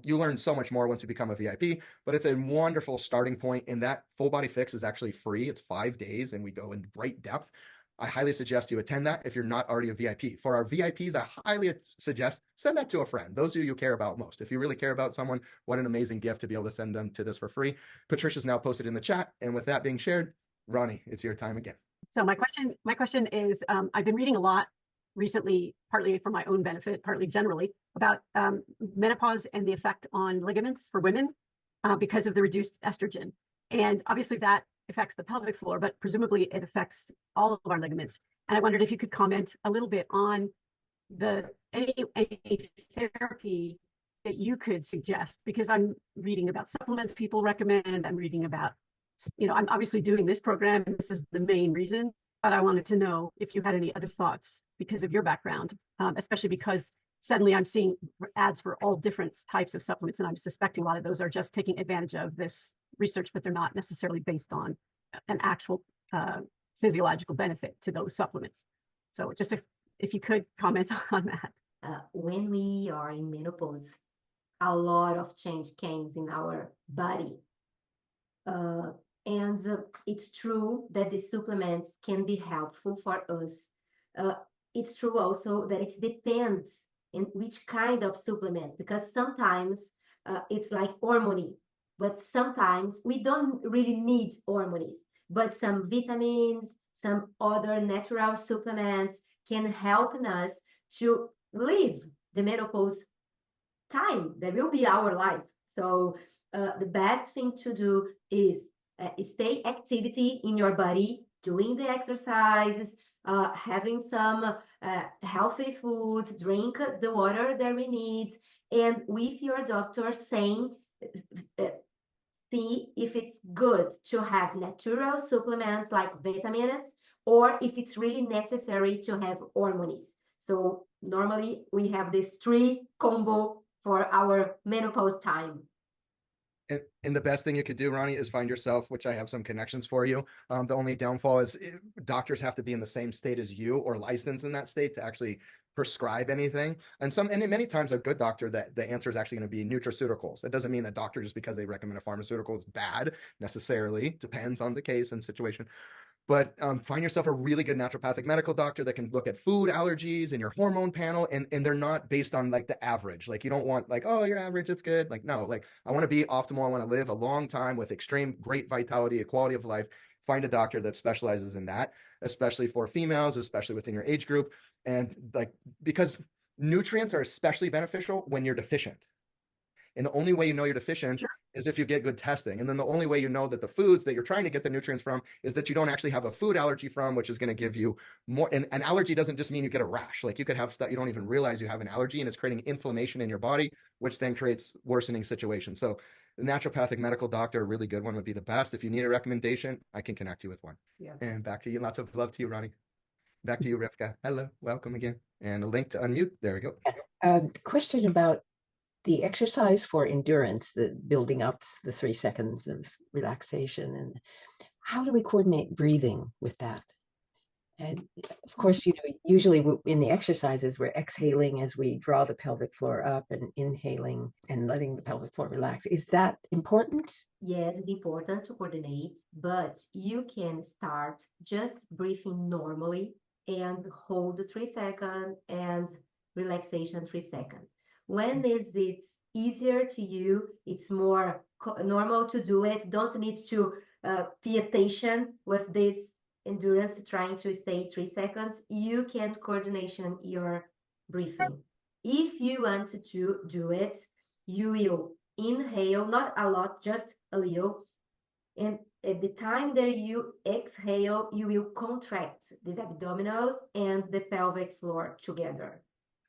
You learn so much more once you become a VIP, but it's a wonderful starting point. And that full body fix is actually free. It's 5 days and we go in great depth. I highly suggest you attend that if you're not already a VIP. For our VIPs, I highly suggest send that to a friend, those of you care about most. If you really care about someone, what an amazing gift to be able to send them to this for free. Patricia's now posted in the chat. And with that being shared, Ronnie, it's your time again. So my question is, I've been reading a lot recently, partly for my own benefit, partly generally, about menopause and the effect on ligaments for women because of the reduced estrogen. And obviously that affects the pelvic floor, but presumably it affects all of our ligaments. And I wondered if you could comment a little bit on any therapy that you could suggest, because I'm reading about supplements people recommend. I'm reading about, I'm obviously doing this program. This is the main reason, but I wanted to know if you had any other thoughts because of your background, especially because suddenly I'm seeing ads for all different types of supplements, and I'm suspecting a lot of those are just taking advantage of this research, but they're not necessarily based on an actual physiological benefit to those supplements. So just if you could comment on that. When we are in menopause, a lot of change comes in our body. And it's true that the supplements can be helpful for us. It's true also that it depends in which kind of supplement, because sometimes it's like hormone, but sometimes we don't really need hormones, but some vitamins, some other natural supplements can help us to live the menopause time that will be our life. So the best thing to do is stay activity in your body, doing the exercises, having some healthy food, drink the water that we need, and with your doctor saying, see if it's good to have natural supplements like vitamins, or if it's really necessary to have hormones. So normally we have this 3 combo for our menopause time. And the best thing you could do, Ronnie, is find yourself, which I have some connections for you. The only downfall is doctors have to be in the same state as you or licensed in that state to actually prescribe anything. And many times a good doctor, that the answer is actually going to be nutraceuticals. It doesn't mean that doctor, just because they recommend a pharmaceutical, is bad necessarily. Depends on the case and situation. But find yourself a really good naturopathic medical doctor that can look at food allergies and your hormone panel, and they're not based on like the average. Like you don't want like, oh, you're average, it's good. Like, no, like I want to be optimal. I want to live a long time with extreme great vitality, a quality of life. Find a doctor that specializes in that, especially for females, especially within your age group. And like, because nutrients are especially beneficial when you're deficient. And the only way you know you're deficient is if you get good testing. And then the only way you know that the foods that you're trying to get the nutrients from is that you don't actually have a food allergy from, which is going to give you more. And an allergy doesn't just mean you get a rash. Like you could have stuff, you don't even realize you have an allergy, and it's creating inflammation in your body, which then creates worsening situations. So the naturopathic medical doctor, a really good one, would be the best. If you need a recommendation, I can connect you with one. Yeah. And back to you. Lots of love to you, Ronnie. Back to you, Rivka. Hello. Welcome again. And a link to unmute. There we go. Question about the exercise for endurance, the building up the 3 seconds of relaxation, and how do we coordinate breathing with that? And of course, usually in the exercises, we're exhaling as we draw the pelvic floor up and inhaling and letting the pelvic floor relax. Is that important? Yes, it's important to coordinate, but you can start just breathing normally and hold 3 seconds and relaxation 3 seconds. When it's easier to you, it's more normal to do it. Don't need to pay attention with this endurance trying to stay 3 seconds. You can coordination your breathing. If you want to do it, you will inhale, not a lot, just a little. And at the time that you exhale, you will contract these abdominals and the pelvic floor together.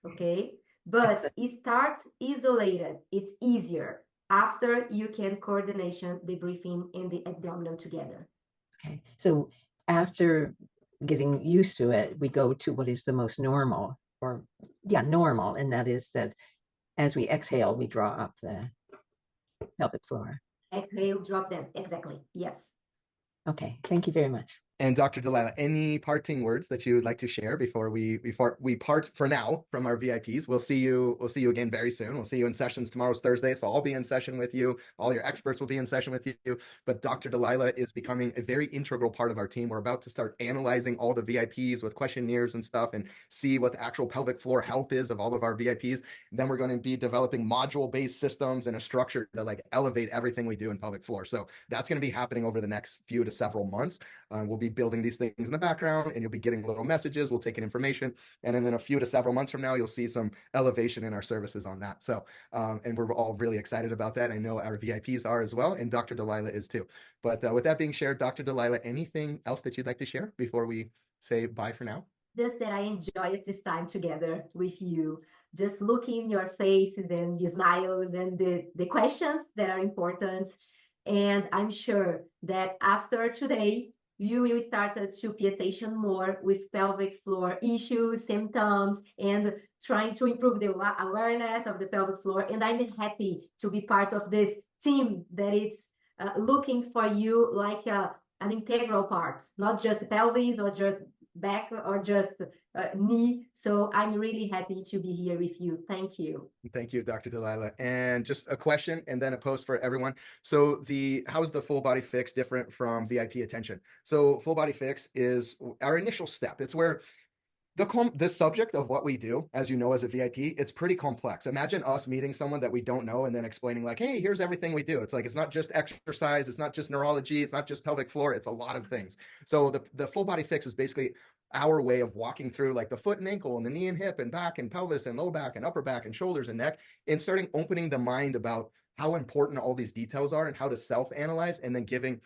Okay? But it starts isolated. It's easier. After you can coordination the breathing and the abdominal together. Okay. So after getting used to it, we go to what is the most normal, normal. And that is that as we exhale, we draw up the pelvic floor. Exhale, drop them. Exactly. Yes. Okay. Thank you very much. And Dr. Dalila, any parting words that you would like to share before we part for now from our VIPs? We'll see you again very soon. We'll see you in sessions. Tomorrow's Thursday, so I'll be in session with you. All your experts will be in session with you. But Dr. Dalila is becoming a very integral part of our team. We're about to start analyzing all the VIPs with questionnaires and stuff and see what the actual pelvic floor health is of all of our VIPs. Then we're going to be developing module-based systems and a structure to like elevate everything we do in pelvic floor. So that's going to be happening over the next few to several months. We'll be building these things in the background, and you'll be getting little messages. We'll take in information, and then a few to several months from now, you'll see some elevation in our services on that. So, and we're all really excited about that. I know our VIPs are as well, and Dr. Dalila is too. But with that being shared, Dr. Dalila, anything else that you'd like to share before we say bye for now? Just that I enjoyed this time together with you. Just looking your faces and your smiles and the questions that are important. And I'm sure that after today, you will start to pay attention more with pelvic floor issues, symptoms, and trying to improve the awareness of the pelvic floor. And I'm happy to be part of this team that is looking for you like an integral part, not just pelvis or just back or just knee. So I'm really happy to be here with you. Thank you. Thank you, Dr. Dalila. And just a question and then a post for everyone. So how is the full body fix different from VIP attention? So full body fix is our initial step. It's where the subject of what we do, as you know, as a VIP, it's pretty complex. Imagine us meeting someone that we don't know and then explaining like, hey, here's everything we do. It's like, it's not just exercise. It's not just neurology. It's not just pelvic floor. It's a lot of things. So the full body fix is basically our way of walking through like the foot and ankle and the knee and hip and back and pelvis and low back and upper back and shoulders and neck, and starting opening the mind about how important all these details are and how to self-analyze, and then giving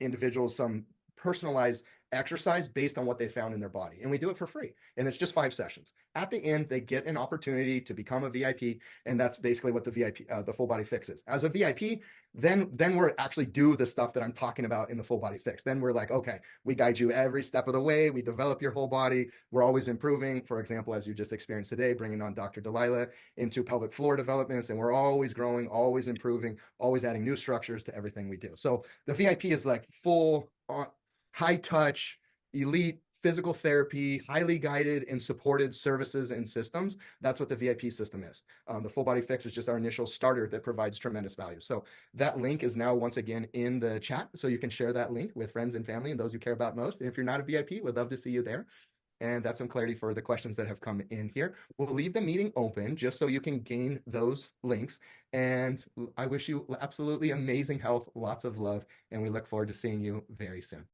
individuals some personalized exercise based on what they found in their body. And we do it for free. And it's just 5 sessions. At the end, they get an opportunity to become a VIP. And that's basically what the VIP, the full body fix is. As a VIP, then we're actually do the stuff that I'm talking about in the full body fix. Then we're like, okay, we guide you every step of the way. We develop your whole body. We're always improving. For example, as you just experienced today, bringing on Dr. Dalila into pelvic floor developments. And we're always growing, always improving, always adding new structures to everything we do. So the VIP is like full on, high touch, elite physical therapy, highly guided and supported services and systems. That's what the VIP system is. The full body fix is just our initial starter that provides tremendous value. So that link is now once again in the chat. So you can share that link with friends and family and those you care about most. And if you're not a VIP, we'd love to see you there. And that's some clarity for the questions that have come in here. We'll leave the meeting open just so you can gain those links. And I wish you absolutely amazing health, lots of love, and we look forward to seeing you very soon.